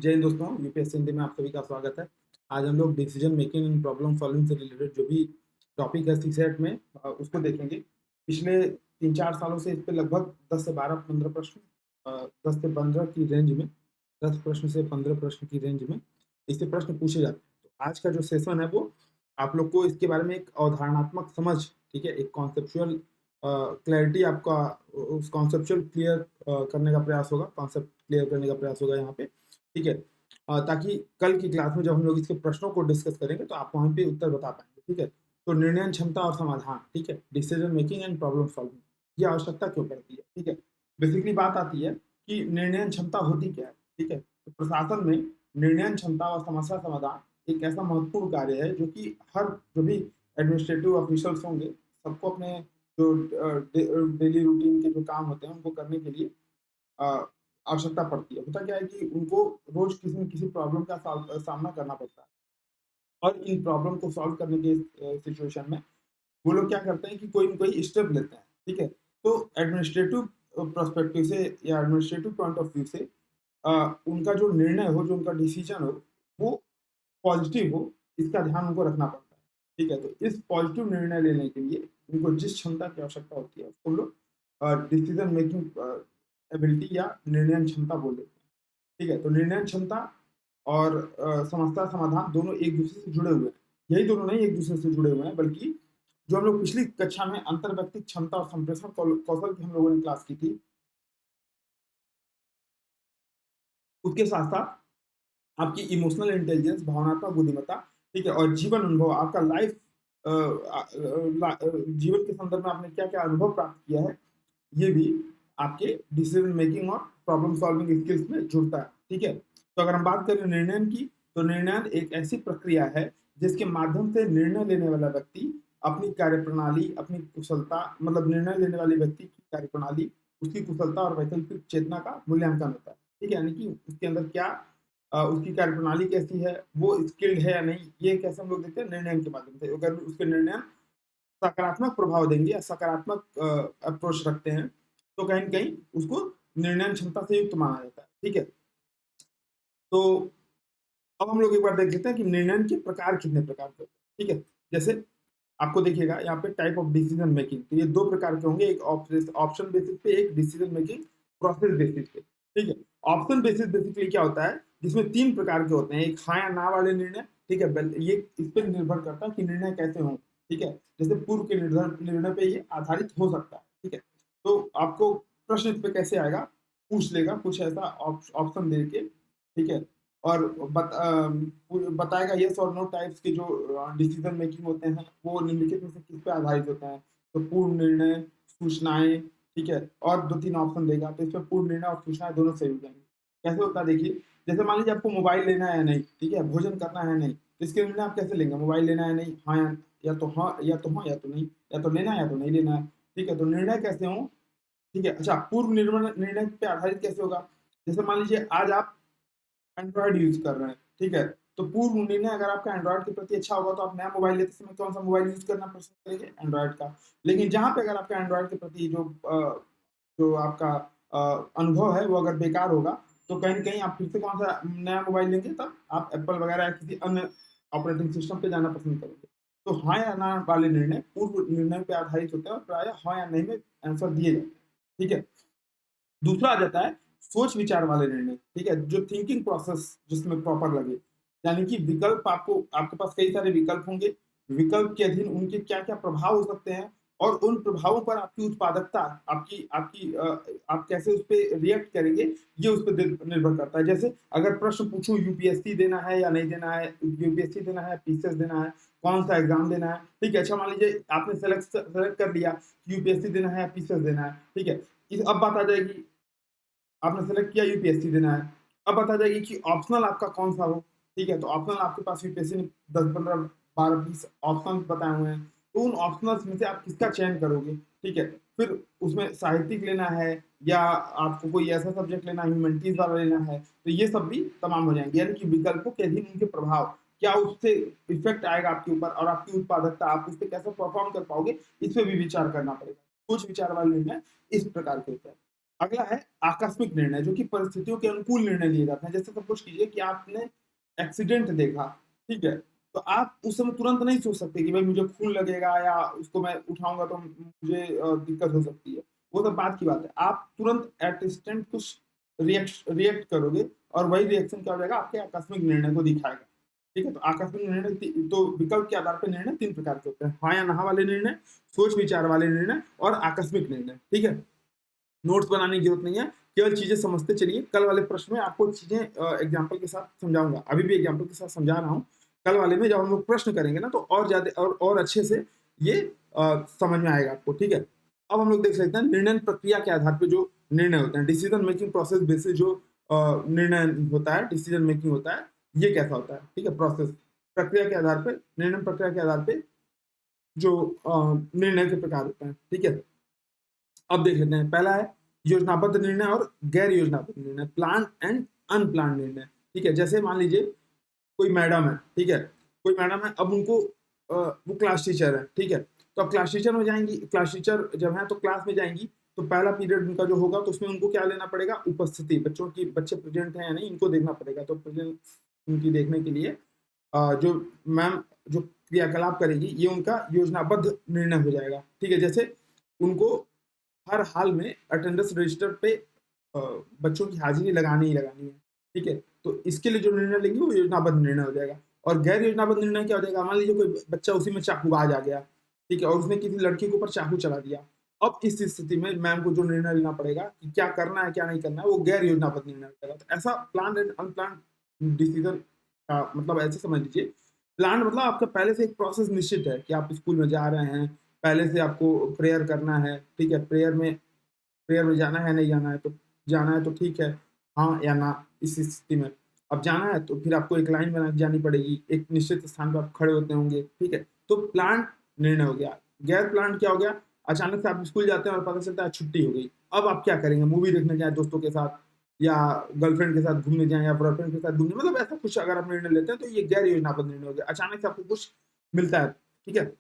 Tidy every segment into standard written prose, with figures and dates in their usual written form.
जय हिंद दोस्तों, यूपीएससी हिंदी में आप सभी का स्वागत है। आज हम लोग decision making and problem solving से रिलेटेड जो भी टॉपिक है सीसेट में उसको देखेंगे। पिछले 3-4 सालों से इस पे लगभग 10 से 12-15 प्रश्न 10 से 15 की रेंज में 10 प्रश्न से 15 प्रश्न की रेंज में इससे प्रश्न पूछे जाते हैं। तो आज का जो सेशन है वो आप लोग को इसके बारे में एक अवधारणात्मक समझ, ठीक है, एक कॉन्सेप्चुअल क्लैरिटी आपका उस कॉन्सेप्चुअल क्लियर करने का प्रयास होगा, कॉन्सेप्ट क्लियर करने का प्रयास होगा यहाँ पे। ठीक है। ताकि कल की क्लास में जब हम लोग इसके प्रश्नों को डिस्कस करेंगे तो आप वहाँ पे उत्तर बता पाएँगे, ठीक है? तो निर्णय क्षमता और समाधान, ठीक है? Decision making and problem solving, ये आवश्यकता क्यों पड़ती है, ठीक है? बेसिकली बात आती है कि निर्णय क्षमता होती क्या है, ठीक है? तो प्रशासन में निर्णय क्षमता और समस्या समाधान एक ऐसा महत्वपूर्ण कार्य है जो कि हर जो भी एडमिनिस्ट्रेटिव ऑफिशियल्स होंगे, सबको अपने जो डेली रूटीन के जो काम होते हैं उनको करने के लिए अ, आवश्यकता पड़ती है। होता क्या है कि उनको रोज़ किसी न किसी प्रॉब्लम का सामना करना पड़ता है और इन प्रॉब्लम को सॉल्व करने के सिचुएशन में वो लोग क्या करते हैं कि कोई न कोई स्टेप लेते हैं, ठीक है? तो एडमिनिस्ट्रेटिव पर्सपेक्टिव से या एडमिनिस्ट्रेटिव पॉइंट ऑफ व्यू से उनका जो निर्णय हो, जो उनका डिसीजन हो, वो पॉज़िटिव हो, इसका ध्यान उनको रखना पड़ता है, ठीक है? तो इस पॉज़िटिव निर्णय लेने के लिए उनको जिस क्षमता की आवश्यकता होती है, उसको हम लोग डिसीजन मेकिंग एबिलिटी या निर्णय क्षमता बोल देते हैं, ठीक है? तो निर्णय क्षमता और समस्या समाधान दोनों एक-दूसरे से जुड़े हुए हैं। यही दोनों नहीं एक-दूसरे से जुड़े हुए हैं, बल्कि जो हम लोग पिछली कक्षा में अंतर्व्यक्तिक क्षमता और संप्रेषण कौशल की हम लोगों ने क्लास की थी, उसके साथ-साथ आपकी इमोशनल इंटेलिजेंस, भावनात्मक बुद्धिमत्ता, ठीक है? और जीवन अनुभव, आपका लाइफ जीवन के संदर्भ में आपने क्या-क्या अनुभव प्राप्त किया है, ये भी आपके डिसीजन मेकिंग और प्रॉब्लम सॉल्विंग स्किल्स में जुड़ता है, ठीक है? तो अगर हम बात करें निर्णयन की, तो निर्णयन एक ऐसी प्रक्रिया है, जिसके माध्यम से निर्णय लेने वाला व्यक्ति अपनी कार्यप्रणाली, अपनी कुशलता मतलब निर्णय लेने वाले व्यक्ति की कार्यप्रणाली, उसकी कुशलता और वैकल्पिक चेतना का मूल्यांकन होता है, ठीक है? यानी कि उसके अंदर क्या उसकी कार्यप्रणाली कैसी है, वो स्किल्ड है या नहीं, ये कैसे हम लोग देखते हैं निर्णय के माध्यम से। अगर उसके निर्णय सकारात्मक प्रभाव देंगे या सकारात्मक अप्रोच रखते हैं, तो कहीं न कहीं उसको निर्णय क्षमता से युक्त माना जाता है, ठीक है? तो अब हम लोग एक बार देख लेते हैं कि निर्णय के प्रकार कितने प्रकार के होते हैं, ठीक है? जैसे आपको देखिएगा यहाँ पे टाइप ऑफ डिसीजन मेकिंग, तो ये 2 प्रकार के होंगे, एक ऑप्शन बेसिस पे, एक डिसीजन मेकिंग प्रोसेस बेसिस पे, ठीक है? ऑप्शन बेसिस बेसिकली क्या होता है, जिसमें 3 प्रकार के होते हैं, एक हाँ या ना वाले निर्णय, ठीक है? ये इस पे निर्भर करता है कि निर्णय कैसे हों, ठीक है? जैसे पूर्व के निर्णय पे ये आधारित हो सकता है, ठीक है? तो आपको प्रश्न इस पे कैसे आएगा, पूछ लेगा कुछ ऐसा ऑप्शन दे के, ठीक है? और बताएगा येस और नो टाइप्स के जो डिसीजन मेकिंग होते हैं, वो निम्नलिखित में से किस पे आधारित होते हैं? तो पूर्ण निर्णय, सूचनाएँ, ठीक है? और 2-3 ऑप्शन देगा, तो इसमें पूर्ण निर्णय और सूचनाएँ दोनों सही हो जाएँगी। कैसे होता है देखिए, जैसे मान लीजिए आपको मोबाइल लेना है या नहीं, ठीक है? भोजन करना है या नहीं, तो इसके निर्णय आप कैसे लेंगे? मोबाइल लेना है या नहीं? हाँ या तो हाँ या तो हाँ या तो नहीं, या तो लेना है या तो नहीं लेना है, ठीक है? तो निर्णय कैसे हों, ठीक है? अच्छा, पूर्व निर्णय पे आधारित कैसे होगा? जैसे मान लीजिए आज आप एंड्रॉइड यूज़ कर रहे हैं, ठीक है? तो पूर्व निर्णय अगर आपका एंड्रॉइड के प्रति अच्छा होगा तो आप नया मोबाइल लेते समय कौन-सा मोबाइल यूज़ करना पसंद करेंगे? एंड्रॉइड का। लेकिन जहाँ पे अगर आपका एंड्रॉइड के प्रति जो आपका अनुभव है वो अगर बेकार होगा, तो कहीं न कहीं आप फिर से कौन-सा नया मोबाइल लेंगे, तब आप एप्पल वगैरह या किसी अन्य ऑपरेटिंग सिस्टम पे जाना पसंद करेंगे। तो हाँ या ना वाले निर्णय पूर्व निर्णय पे आधारित होते हैं और प्रायः हाँ या नहीं में आंसर दिए जाते हैं, ठीक है? दूसरा आ जाता है सोच विचार वाले निर्णय, ठीक है? जो थिंकिंग प्रोसेस जिसमें प्रॉपर लगे। यानी कि विकल्प आपके पास कई सारे विकल्प होंगे, विकल्प के अधीन उनके क्या-क्या प्रभाव हो सकते हैं और उन प्रभावों पर आपकी उत्पादकता, आपकी आपकी आप कैसे उस पे रिएक्ट करेंगे, ये उस पे निर्भर करता है। जैसे अगर प्रश्न पूछूँ यूपीएससी देना है या नहीं देना है, यूपीएससी देना है, पीसीएस देना है, कौन-सा एग्ज़ाम देना है, ठीक है? अच्छा मान लीजिए आपने सेलेक्ट कर लिया, यूपीएससी देना है या पीसीएस देना है, ठीक है? इस अब बात आ जाएगी, आपने सेलेक्ट किया यूपीएससी देना है। अब बता जाएगी कि ऑप्शनल आपका कौन-सा हो, ठीक है? तो ऑप्शनल आपके पास यूपीएससी ने 10, 15, 12, 20 ऑप्शंस बताए हुए हैं। तो उन ऑप्शनल्स में से आप किसका चयन करोगे, ठीक है? फिर उसमें साहित्यिक लेना है या आपको कोई ऐसा सब्जेक्ट लेना है, ह्यूमैनिटीज़ वाला लेना है, तो ये सब भी तमाम हो जाएँगे। यानी कि विकल्पों के अधीन उनके प्रभाव, क्या उससे इफ़ेक्ट आएगा आपके ऊपर और आपकी उत्पादकता, आप उस पे कैसे परफ़ॉर्म कर पाओगे, इस पे भी विचार करना पड़ेगा। सोच विचार वाले निर्णय इस प्रकार के होते हैं। अगला है आकस्मिक निर्णय, जो कि परिस्थितियों के अनुकूल निर्णय लिए जाते हैं। जैसे सपोज कीजिए कि आपने एक्सीडेंट देखा, ठीक है, तो आप उस समय तुरंत नहीं सोच सकते कि भाई मुझे खून लगेगा या उसको मैं उठाऊंगा तो मुझे दिक्कत हो सकती है। वो तो बात की बात है, आप तुरंत एट इंस्टेंट कुछ रिएक्ट करोगे और वही रिएक्शन क्या हो जाएगा, आपके आकस्मिक निर्णय को दिखाएगा। ठीक है, तो आकस्मिक निर्णय तो विकल्प के आधार पर निर्णय 3 प्रकार के होते हैं, हाँ या ना वाले निर्णय, सोच विचार वाले निर्णय और आकस्मिक निर्णय। ठीक है, नोट्स बनाने की जरूरत नहीं है, केवल चीजें समझते चलिए। कल वाले प्रश्न में आपको चीजें एग्जाम्पल के साथ समझाऊंगा, अभी भी एग्जाम्पल के साथ समझा रहा हूँ। कल वाले में जब हम लोग प्रश्न करेंगे ना तो और ज्यादा और अच्छे से ये समझ में आएगा आपको। ठीक है, अब हम लोग देख सकते हैं निर्णय प्रक्रिया के आधार पर जो निर्णय होते हैं, डिसीजन मेकिंग प्रोसेस बेसिस जो निर्णय होता है, डिसीजन मेकिंग होता है, ये कैसा होता है। ठीक है, प्रोसेस प्रक्रिया के आधार पर, निर्णय प्रक्रिया के आधार पर जो निर्णय के प्रकार होते हैं। ठीक है, अब देख लेते हैं। पहला है योजनाबद्ध निर्णय और गैर योजनाबद्ध निर्णय, प्लान एंड अनप्लान निर्णय। ठीक है, जैसे मान लीजिए कोई मैडम है, ठीक है, कोई मैडम है, अब उनको वो क्लास टीचर है, ठीक है, तो अब क्लास टीचर में जाएंगी, क्लास टीचर जब है तो क्लास में जाएंगी, तो पहला पीरियड उनका जो होगा तो उसमें उनको क्या लेना पड़ेगा, उपस्थिति, बच्चों की, बच्चे प्रेजेंट है या नहीं, इनको देखना पड़ेगा। तो प्रेजेंट उनकी देखने के लिए जो मैम जो क्रियाकलाप करेगी ये उनका योजनाबद्ध निर्णय हो जाएगा। ठीक है, जैसे उनको हर हाल में अटेंडेंस रजिस्टर पे बच्चों की हाजिरी लगानी ही लगानी है। ठीक है, तो इसके लिए जो निर्णय लेंगे वो योजनाबद्ध निर्णय हो जाएगा। और गैर योजनाबद्ध निर्णय क्या हो जाएगा, मान लीजिए कोई बच्चा उसी में चाकूबाज आ गया, ठीक है, और उसने किसी लड़की के ऊपर चाकू चला दिया। अब इस स्थिति में मैम को जो निर्णय लेना पड़ेगा कि क्या करना है क्या नहीं करना है, वो गैर योजनाबद्ध निर्णय हो जाएगा। तो ऐसा प्लान एंड अनप्लान डिसीजन का मतलब ऐसे समझ लीजिए, प्लान मतलब आपका पहले से एक प्रोसेस निश्चित है कि आप स्कूल में जा रहे हैं, पहले से आपको प्रेयर करना है। ठीक है, प्रेयर में जाना है नहीं जाना है, तो जाना है तो ठीक है, हाँ या ना इस स्थिति में। अब जाना है तो फिर आपको एक लाइन बना के जानी पड़ेगी, एक निश्चित स्थान पर आप खड़े होते होंगे। ठीक है, तो प्लान निर्णय हो गया। गैर प्लान क्या हो गया, अचानक से आप स्कूल जाते हैं और पता चलता है छुट्टी हो गई। अब आप क्या करेंगे, मूवी देखने जाए दोस्तों के साथ, या गर्लफ्रेंड के साथ घूमने जाए, या बॉयफ्रेंड के साथ घूमने, मतलब ऐसा कुछ अगर आप निर्णय लेते हैं तो ये गैर योजनाबद्ध निर्णय हो गया, अचानक से आपको कुछ मिलता है। ठीक है,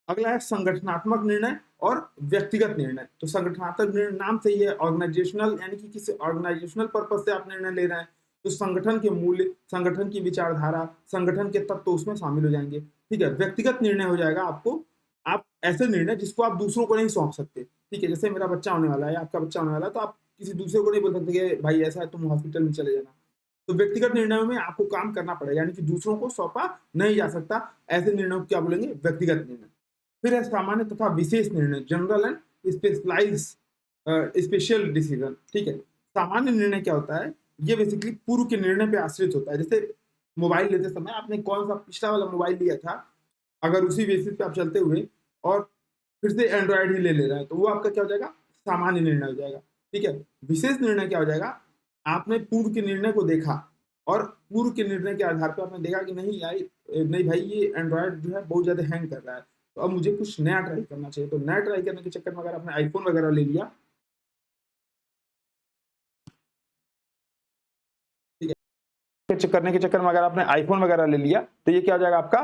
अगला है संगठनात्मक निर्णय और व्यक्तिगत निर्णय। तो संगठनात्मक निर्णय नाम से ही है, ऑर्गेनाइजेशनल, यानी कि किसी ऑर्गेनाइजेशनल पर्पज से आप निर्णय ले रहे हैं, तो संगठन के मूल्य, संगठन की विचारधारा, संगठन के तत्व तो उसमें शामिल हो जाएंगे। ठीक है, व्यक्तिगत निर्णय हो जाएगा आपको, आप ऐसे निर्णय जिसको आप दूसरों को नहीं सौंप सकते। ठीक है, जैसे मेरा बच्चा होने वाला है, आपका बच्चा होने वाला है, तो आप किसी दूसरे को नहीं बोल सकते कि भाई ऐसा है तुम हॉस्पिटल में चले जाना। तो व्यक्तिगत निर्णयों में आपको काम करना पड़ेगा, यानी कि दूसरों को सौंपा नहीं जा सकता। ऐसे निर्णयों को क्या बोलेंगे, व्यक्तिगत निर्णय। फिर है सामान्य तथा विशेष निर्णय, जनरल एंड स्पेशल डिसीजन। ठीक है, सामान्य निर्णय क्या होता है, ये बेसिकली पूर्व के निर्णय पे आश्रित होता है। जैसे मोबाइल लेते समय आपने कौन सा पिछला वाला मोबाइल लिया था, अगर उसी बेसिस पे आप चलते हुए और फिर से एंड्रॉयड ही ले रहे हैं, तो वो आपका क्या हो जाएगा, सामान्य निर्णय हो जाएगा। ठीक है, विशेष निर्णय क्या हो जाएगा, आपने पूर्व के निर्णय को देखा और पूर्व के निर्णय के आधार पर आपने देखा कि नहीं यार, नहीं भाई ये एंड्रॉयड जो है बहुत ज्यादा हैंग कर रहा है, तो अब मुझे कुछ नया ट्राई करना चाहिए। तो नया ट्राई करने के चक्कर में अगर आपने आईफोन वगैरह ले लिया, ठीक है, करने के चक्कर में अगर आपने आईफोन वगैरह ले लिया, तो ये क्या हो जाएगा, आपका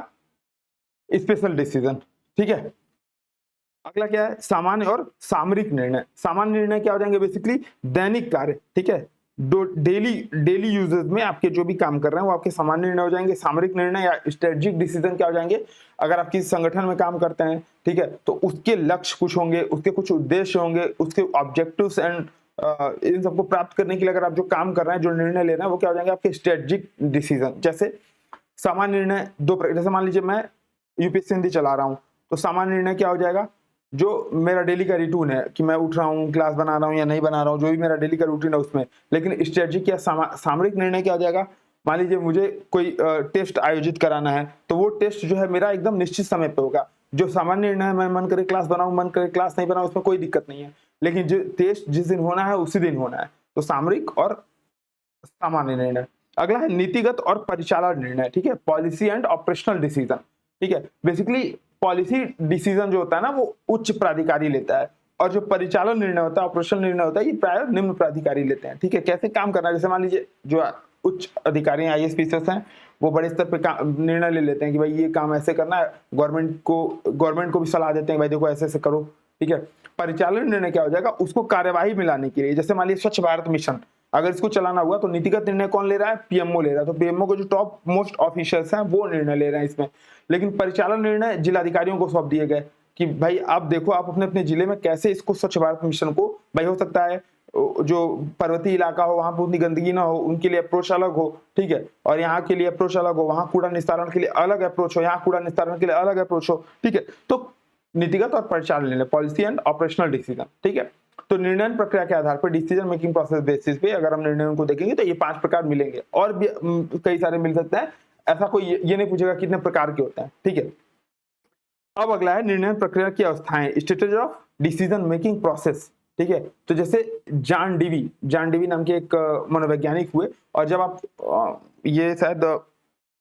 स्पेशल डिसीजन। ठीक है, अगला क्या है, सामान्य और सामरिक निर्णय। सामान्य निर्णय क्या हो जाएंगे, बेसिकली दैनिक कार्य। ठीक है, डेली यूजेस में आपके जो भी काम कर रहे हैं वो आपके सामान्य निर्णय हो जाएंगे। सामरिक निर्णय या स्ट्रेटेजिक डिसीजन क्या हो जाएंगे, अगर आप किसी संगठन में काम करते हैं, ठीक है, तो उसके लक्ष्य कुछ होंगे, उसके कुछ उद्देश्य होंगे, उसके ऑब्जेक्टिव्स एंड इन सबको प्राप्त करने के लिए अगर आप जो काम कर रहे हैं, जो निर्णय ले रहे हैं, वो क्या हो जाएंगे, आपके स्ट्रेटेजिक डिसीजन। जैसे सामान्य निर्णय जैसे मान लीजिए मैं यूपीएससी हिंदी चला रहा हूँ, तो सामान्य निर्णय क्या हो जाएगा, जो मेरा डेली का रूटीन है कि मैं उठ रहा हूँ, क्लास बना रहा हूँ या नहीं बना रहा हूँ, जो भी मेरा डेली का रूटीन है उसमें। लेकिन स्ट्रेटेजिक या सामरिक निर्णय क्या हो जाएगा, मान लीजिए मुझे कोई टेस्ट आयोजित कराना है, तो वो टेस्ट जो है मेरा एकदम निश्चित समय पे होगा। जो सामान्य निर्णय है, मैं मन करे क्लास बनाऊं, मन करे क्लास नहीं बनाऊं, उसमें कोई दिक्कत नहीं है, लेकिन जो टेस्ट जिस दिन होना है उसी दिन होना है। तो सामरिक और सामान्य निर्णय। अगला है नीतिगत और परिचालन निर्णय। ठीक है, पॉलिसी एंड ऑपरेशनल डिसीजन। ठीक है, बेसिकली पॉलिसी डिसीजन जो होता है ना, वो उच्च प्राधिकारी लेता है, और जो परिचालन निर्णय होता है, ऑपरेशनल निर्णय होता है, ये प्राय निम्न प्राधिकारी लेते हैं। ठीक है, कैसे काम करना है, जैसे मान लीजिए जो उच्च अधिकारी आईएएस पीसीएस हैं, वो बड़े स्तर पे निर्णय ले लेते हैं कि भाई ये काम ऐसे करना है, गवर्नमेंट को भी सलाह देते हैं भाई देखो ऐसे ऐसे करो। ठीक है। परिचालन निर्णय क्या हो जाएगा, उसको कार्यवाही में लाने के लिए, जैसे मान लीजिए स्वच्छ भारत मिशन अगर इसको चलाना हुआ तो नीतिगत निर्णय कौन ले रहा है, पीएमओ ले रहा है, तो पीएमओ के जो टॉप मोस्ट ऑफिशियल्स हैं वो निर्णय ले रहे हैं इसमें। लेकिन परिचालन निर्णय जिलाधिकारियों को सौंप दिए गए कि भाई आप देखो, आप अपने अपने जिले में कैसे इसको स्वच्छ भारत मिशन को, भाई हो सकता है जो पर्वतीय इलाका हो वहां पर उतनी गंदगी ना हो, उनके लिए अप्रोच अलग हो, ठीक है, और यहाँ के लिए अप्रोच अलग हो, वहां कूड़ा निस्तारण के लिए अलग अप्रोच हो, यहाँ कूड़ा निस्तारण के लिए अलग अप्रोच हो, ठीक है। तो नीतिगत और परिचालन निर्णय, पॉलिसी एंड ऑपरेशनल डिसीजन, ठीक है। तो निर्णय प्रक्रिया के आधार पर डिसीजन मेकिंग प्रोसेस बेसिस पे अगर हम निर्णयों को देखेंगे तो ये 5 प्रकार मिलेंगे, और भी कई सारे मिल सकते हैं, ऐसा कोई ये नहीं पूछेगा कितने प्रकार के होते हैं, ठीक है। अब अगला है निर्णय प्रक्रिया की अवस्थाएं, stages of decision making process, ठीक है। तो जैसे जॉन डीवी नाम के एक मनोवैज्ञानिक हुए, और जब आप ये शायद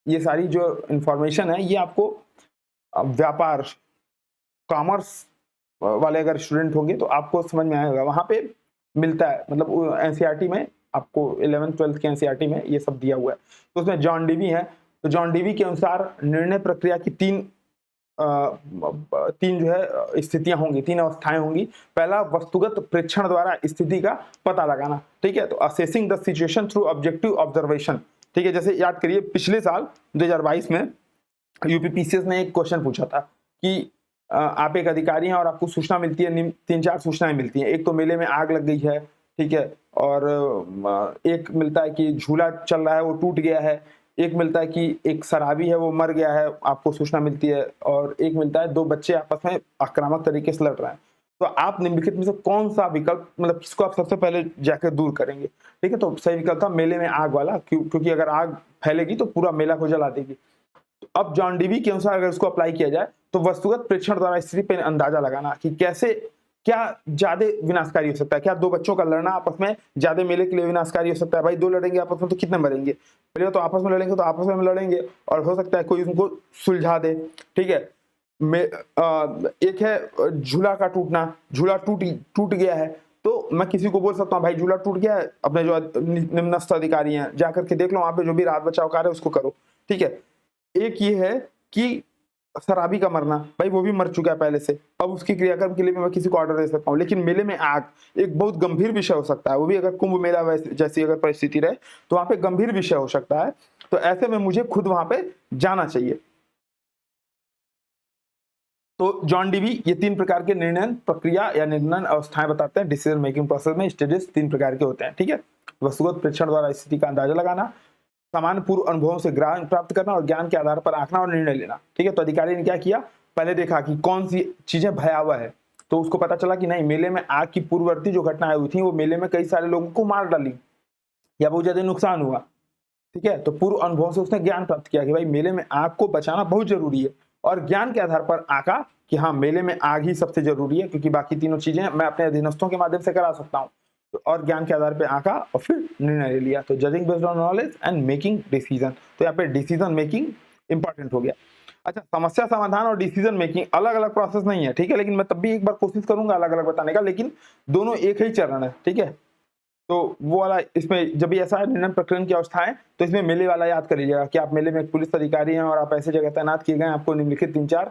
ये सारी जो इंफॉर्मेशन है ये आपको व्यापार कॉमर्स वाले अगर स्टूडेंट होंगे तो आपको समझ में आएगा, वहां पे मिलता है, मतलब एनसीईआरटी में आपको 11th 12th के एनसीईआरटी में ये सब दिया हुआ है। तो उसमें जॉन डीवी है, तो जॉन डीवी के अनुसार निर्णय प्रक्रिया की तीन जो है स्थितियां होंगी, 3 अवस्थाएं होंगी। पहला, वस्तुगत प्रेक्षण द्वारा स्थिति का पता लगाना, ठीक है, तो assessing the situation through objective observation, ठीक है। जैसे याद करिए पिछले साल 2022 में यूपीपीसीएस ने एक क्वेश्चन पूछा था कि आप एक अधिकारी हैं और आपको सूचना मिलती है, 3-4 सूचनाएं मिलती हैं। एक तो मेले में आग लग गई है, ठीक है, और एक मिलता है कि झूला चल रहा है वो टूट गया है, एक मिलता है कि एक शराबी है वो मर गया है, आपको सूचना मिलती है, और एक मिलता है 2 बच्चे आपस में आक्रामक तरीके से लड़ रहे हैं। तो आप निम्नलिखित में से कौन सा विकल्प, मतलब किसको आप सबसे पहले जाकर दूर करेंगे, ठीक है। तो सही विकल्प था मेले में आग वाला, क्योंकि अगर आग फैलेगी तो पूरा मेला को जला देगी। अब जॉन डीवी के अनुसार अगर इसको अप्लाई किया जाए तो वस्तुगत प्रेक्षण द्वारा स्थिति पर अंदाजा लगाना कि कैसे, क्या ज्यादा विनाशकारी हो सकता है, क्या 2 बच्चों का लड़ना आपस में ज्यादा मेले के लिए विनाशकारी हो सकता है, भाई 2 लड़ेंगे आपस में तो कितने मरेंगे, पहले तो आपस में लड़ेंगे तो आपस में लड़ेंगे, और हो सकता है कोई उनको सुलझा दे, ठीक है। एक है झूला का टूटना, झूला टूट गया है, तो मैं किसी को बोल सकता हूँ भाई झूला टूट गया है, अपने जो निम्नस्थ अधिकारी हैं जाकर के देख लो, वहां पे जो भी राहत बचाव कार्य है उसको करो, ठीक है। एक ये है कि शराबी का मरना, भाई वो भी मर चुका है पहले से, अब उसकी क्रियाक्रम के लिए मैं किसी को ऑर्डर दे सकता हूँ। लेकिन मेले में आग एक बहुत गंभीर विषय हो सकता है, वो भी अगर कुंभ मेला जैसी अगर परिस्थिति रहे तो वहां पे गंभीर विषय हो सकता है, तो ऐसे में मुझे खुद वहां पे जाना चाहिए। तो जॉन डीवी ये 3 प्रकार के निर्णय प्रक्रिया या निर्णय अवस्थाएं बताते हैं। डिसीजन मेकिंग प्रोसेस में स्टेजेस 3 प्रकार के होते हैं, ठीक है। वस्तुगत प्रेक्षण द्वारा स्थिति का अंदाजा लगाना, सामान्य पूर्व अनुभवों से ज्ञान प्राप्त करना और ज्ञान के आधार पर आंकना और निर्णय लेना, ठीक है। तो अधिकारी ने क्या किया, पहले देखा कि कौन सी चीजें भयावह है, तो उसको पता चला कि नहीं, मेले में आग की पूर्ववर्ती जो घटनाएं हुई थी वो मेले में कई सारे लोगों को मार डाली या बहुत ज्यादा नुकसान हुआ, ठीक है। तो पूर्व अनुभव से उसने ज्ञान प्राप्त किया कि भाई मेले में आग को बचाना बहुत जरूरी है, और ज्ञान के आधार पर आंका कि हाँ मेले में आग ही सबसे जरूरी है, क्योंकि बाकी तीनों चीजें मैं अपने अधीनस्थों के माध्यम से करा सकता हूँ, और ज्ञान के आधार पे आंका और फिर निर्णय ले लिया। तो judging based on knowledge and making decision, तो यहाँ पे डिसीजन मेकिंग इंपॉर्टेंट हो गया। अच्छा, समस्या समाधान और डिसीजन मेकिंग अलग अलग प्रोसेस नहीं है, ठीक है, लेकिन मैं तब भी एक बार कोशिश करूंगा अलग अलग बताने का, लेकिन दोनों एक ही चरण है, ठीक है। तो वो वाला इसमें जब भी ऐसा है निर्णय प्रकरण की अवस्था है तो इसमें मेले वाला याद कर लीजिएगा कि आप मेले में एक पुलिस अधिकारी हैं और आप ऐसे जगह तैनात किए गए, आपको निम्नलिखित 3-4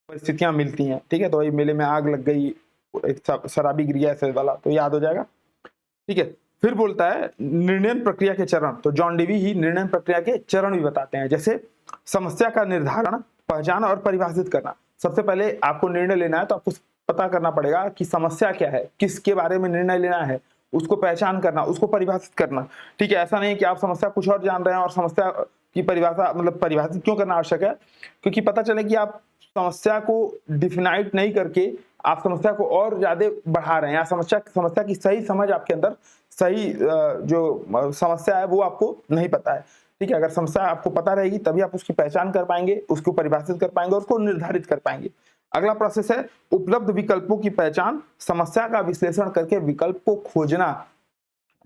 परिस्थितियां मिलती हैं, ठीक है। तो वही मेले में आग लग गई, एक शराबी गिर गया ऐसे वाला, तो याद हो जाएगा, ठीक है। फिर बोलता है निर्णय प्रक्रिया के चरण, तो जॉन डीवी ही निर्णय प्रक्रिया के चरण भी बताते हैं, जैसे समस्या का निर्धारण, पहचान और परिभाषित करना। सबसे पहले आपको निर्णय लेना है तो आपको पता करना पड़ेगा कि समस्या क्या है, किसके बारे में निर्णय लेना है, उसको पहचान करना, उसको परिभाषित करना, ठीक है। ऐसा नहीं कि आप समस्या कुछ और जान रहे हैं और समस्या की परिभाषा, मतलब परिभाषित क्यों करना आवश्यक है, क्योंकि पता चले कि आप समस्या को डिफिनाइट नहीं करके आप समस्या को और ज्यादा बढ़ा रहे हैं, या समस्या की सही समझ आपके अंदर, सही जो समस्या है वो आपको नहीं पता है, ठीक है। अगर समस्या आपको पता रहेगी तभी आप उसकी पहचान कर पाएंगे, उसको परिभाषित कर पाएंगे और उसको निर्धारित कर पाएंगे। अगला प्रोसेस है उपलब्ध विकल्पों की पहचान, समस्या का विश्लेषण करके विकल्प को खोजना,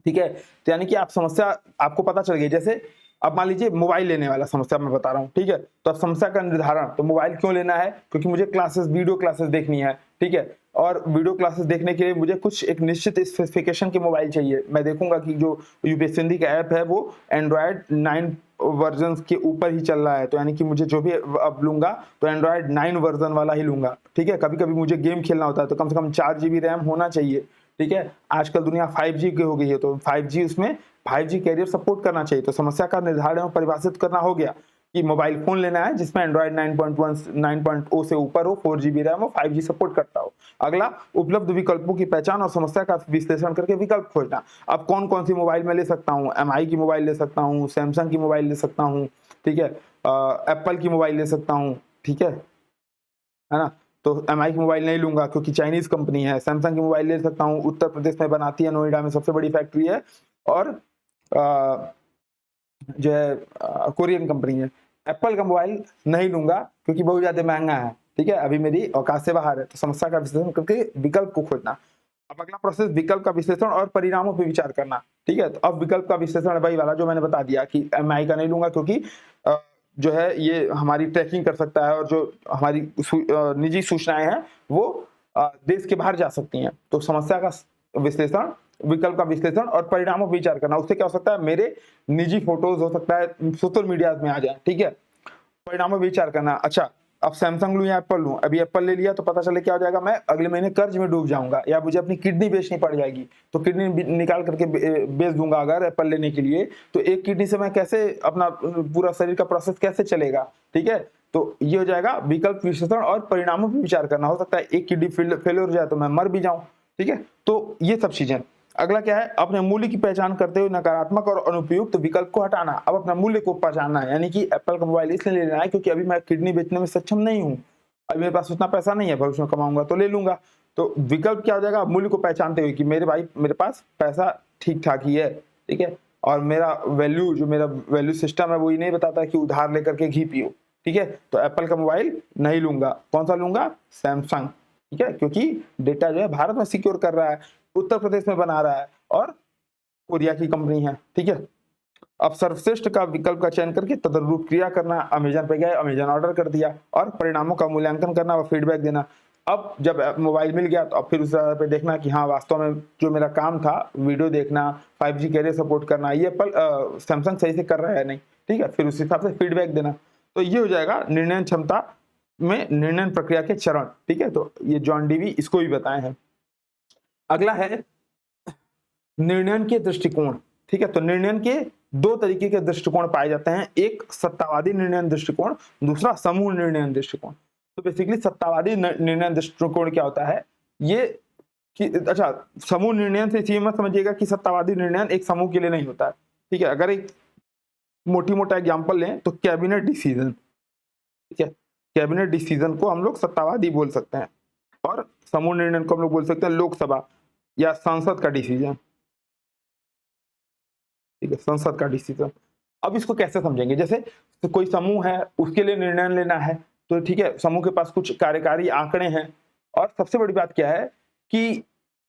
ठीक है। तो यानी कि आप समस्या आपको पता चल गई, जैसे अब मान लीजिए मोबाइल लेने वाला समस्या मैं बता रहा हूँ, ठीक है। तो अब समस्या का निर्धारण, तो मोबाइल क्यों लेना है, क्योंकि मुझे क्लासेस, वीडियो क्लासेस देखनी है, ठीक है, और वीडियो क्लासेस देखने के लिए मुझे कुछ एक निश्चित स्पेसिफिकेशन के मोबाइल चाहिए। मैं देखूंगा कि जो यूपीएससी का ऐप है वो एंड्रॉयड 9 वर्जन के ऊपर ही चल रहा है, तो यानी कि मुझे जो भी अब लूंगा तो एंड्रॉयड 9 वर्जन वाला ही लूंगा, ठीक है। कभी कभी मुझे गेम खेलना होता है तो कम से कम 4 GB रैम होना चाहिए, ठीक है। आजकल दुनिया 5G की हो गई है, तो 5G उसमें 5G कैरियर सपोर्ट करना चाहिए। तो समस्या का निर्धारण और परिभाषित करना हो गया कि मोबाइल फोन लेना है जिसमें एंड्रॉयड 9.0 से ऊपर हो, 4 GB रैम हो, 5G सपोर्ट करता हो। अगला, उपलब्ध विकल्पों की पहचान और समस्या का विश्लेषण करके विकल्प खोजना। अब कौन कौन सी मोबाइल में ले सकता हूँ, MI की मोबाइल ले सकता हूँ, सैमसंग की मोबाइल ले सकता हूँ, ठीक है, एप्पल की मोबाइल ले सकता हूँ, ठीक है ना। तो MI की मोबाइल नहीं लूंगा क्योंकि चाइनीज कंपनी है। सैमसंग की मोबाइल ले सकता हूँ, उत्तर प्रदेश में बनाती है, नोएडा में सबसे बड़ी फैक्ट्री है, और जो है कोरियन कंपनी है। एप्पल का मोबाइल नहीं लूंगा क्योंकि बहुत ज्यादा महंगा है, ठीक है, अभी मेरी औकात से बाहर है। तो समस्या का विश्लेषण करके विकल्प को खोजना। अब अगला प्रोसेस विकल्प का विश्लेषण और परिणामों पर विचार करना, ठीक है। तो अब विकल्प का विश्लेषण वही वाला जो मैंने बता दिया कि MI का नहीं लूंगा क्योंकि जो है ये हमारी ट्रैकिंग कर सकता है और जो हमारी निजी सूचनाएं हैं वो देश के बाहर जा सकती हैं। तो समस्या का विश्लेषण, विकल्प का विश्लेषण और परिणामों पर विचार करना। उससे क्या हो सकता है, मेरे निजी फोटोज हो सकता है सोशल मीडिया में आ जाए, ठीक है। परिणामों पर विचार करना। अच्छा, अब सैमसंग लूं या एप्पल लूं, अभी एप्पल ले लिया तो पता चले क्या हो जाएगा, मैं अगले महीने कर्ज में डूब जाऊंगा या मुझे अपनी किडनी बेचनी पड़ जाएगी। तो किडनी निकाल करके बेच दूंगा अगर एप्पल लेने के लिए, तो एक किडनी से मैं कैसे अपना पूरा शरीर का प्रोसेस कैसे चलेगा, ठीक है। तो ये हो जाएगा विकल्प विश्लेषण और परिणामों पर विचार करना। हो सकता है एक किडनी फेल हो जाए तो मैं मर भी जाऊं, ठीक है। तो ये सब चीजें। अगला क्या है, अपने मूल्य की पहचान करते हुए नकारात्मक और अनुपयुक्त विकल्प को हटाना। अब अपना मूल्य को पहचानना है, यानी कि एप्पल का मोबाइल इसलिए लेना है क्योंकि अभी मैं किडनी बेचने में सक्षम नहीं हूँ, अभी मेरे पास उतना पैसा नहीं है, भविष्य में कमाऊंगा तो ले लूंगा। तो विकल्प क्या हो जाएगा, मूल्य को पहचानते हुए कि मेरे भाई मेरे पास पैसा ठीक ठाक ही है, ठीक है, और मेरा वैल्यू, जो मेरा वैल्यू सिस्टम है वो ये नहीं बताता कि उधार लेकर के घी पियो, ठीक है। तो एप्पल का मोबाइल नहीं लूंगा। कौन सा लूंगा, सैमसंग, ठीक है, क्योंकि डेटा जो है भारत में सिक्योर कर रहा है, उत्तर प्रदेश में बना रहा है और कोरिया की कंपनी है, ठीक है। अब सर्वश्रेष्ठ का विकल्प का चयन करके तदनुरूप क्रिया करना। अमेजन पे गए, अमेजन ऑर्डर कर दिया और परिणामों का मूल्यांकन करना व फीडबैक देना। अब जब मोबाइल मिल गया तो अब फिर उस आधार पे देखना कि हाँ वास्तव में जो मेरा काम था, वीडियो देखना, 5G कैरियर सपोर्ट करना, ये एप्पल सैमसंग सही से कर रहा है नहीं, ठीक है, फिर उस हिसाब से फीडबैक देना। तो ये हो जाएगा निर्णय क्षमता में निर्णय प्रक्रिया के चरण, ठीक है। तो ये जॉन डीवी इसको भी बताए हैं। अगला है निर्णय के दृष्टिकोण, ठीक है। तो निर्णय के दो तरीके के दृष्टिकोण पाए जाते हैं, एक सत्तावादी निर्णय दृष्टिकोण, दूसरा समूह निर्णय दृष्टिकोण। तो बेसिकली सत्तावादी निर्णय दृष्टिकोण क्या होता है, ये कि अच्छा, समूह निर्णय से इसी मत समझिएगा कि सत्तावादी निर्णय एक समूह के लिए नहीं होता है, ठीक है। अगर एक मोटी मोटा एग्जाम्पल लें तो कैबिनेट डिसीजन, ठीक है, कैबिनेट डिसीजन को हम लोग सत्तावादी बोल सकते हैं और समूह निर्णय को हम लोग बोल सकते हैं लोकसभा या संसद का डिसीजन, ठीक है, संसद का डिसीजन। अब इसको कैसे समझेंगे, जैसे तो कोई समूह है उसके लिए निर्णय लेना है, तो ठीक है, समूह के पास कुछ कार्यकारी आंकड़े हैं और सबसे बड़ी बात क्या है कि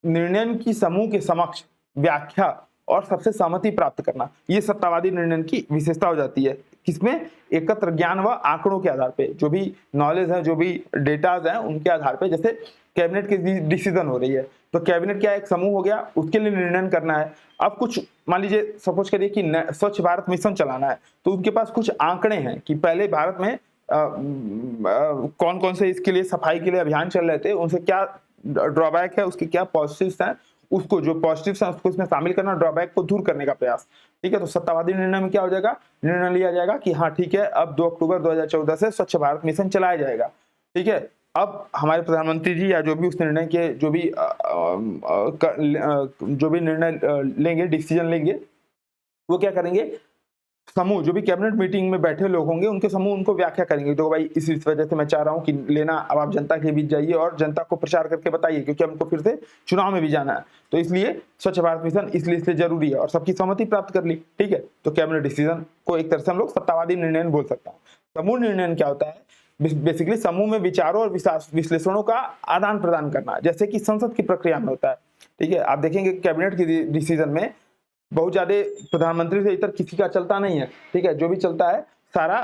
निर्णय की समूह के समक्ष व्याख्या और सबसे सहमति प्राप्त करना, ये सत्तावादी निर्णय की विशेषता हो जाती है। किसमें, एकत्र ज्ञान व आंकड़ों के आधार पे, जो भी नॉलेज है, जो भी डेटाज है, उनके आधार पे। जैसे कैबिनेट की डिसीजन हो रही है तो कैबिनेट क्या, एक समूह हो गया, उसके लिए निर्णय करना है। अब कुछ मान लीजिए सपोज करिए कि स्वच्छ भारत मिशन चलाना है, तो उनके पास कुछ आंकड़े हैं कि पहले भारत में कौन कौन से इसके लिए सफाई के लिए अभियान चल रहे थे, उनसे क्या ड्रॉबैक है, उसके क्या पॉजिटिव्स हैं, उसको जो पॉजिटिव्स हैं उसको इसमें शामिल करना, ड्रॉबैक को दूर करने का प्रयास, ठीक है। तो सत्तावादी निर्णय में क्या हो जाएगा, निर्णय लिया जाएगा कि हाँ ठीक है, अब 2 अक्टूबर 2014 से स्वच्छ भारत मिशन चलाया जाएगा, ठीक है। अब हमारे प्रधानमंत्री जी या जो भी उस निर्णय के जो भी निर्णय लेंगे, डिसीजन लेंगे, वो क्या करेंगे, समूह जो भी कैबिनेट मीटिंग में बैठे लोग होंगे उनके समूह उनको व्याख्या करेंगे, तो भाई इस वजह से मैं चाह रहा हूं कि लेना, अब आप जनता के बीच जाइए और जनता को प्रचार करके बताइए क्योंकि हमको फिर से चुनाव में भी जाना है, तो इसलिए स्वच्छ भारत मिशन इसलिए जरूरी है और सबकी सहमति प्राप्त कर ली, ठीक है। तो कैबिनेट डिसीजन को एक तरह से हम लोग सत्तावादी निर्णय बोल सकते हैं। समूह निर्णय क्या होता है, बेसिकली समूह में विचारों और विश्लेषणों का आदान प्रदान करना, जैसे कि संसद की प्रक्रिया में होता है, ठीक है। आप देखेंगे कैबिनेट की डिसीजन में बहुत ज्यादा प्रधानमंत्री से इतर किसी का चलता नहीं है, ठीक है, जो भी चलता है सारा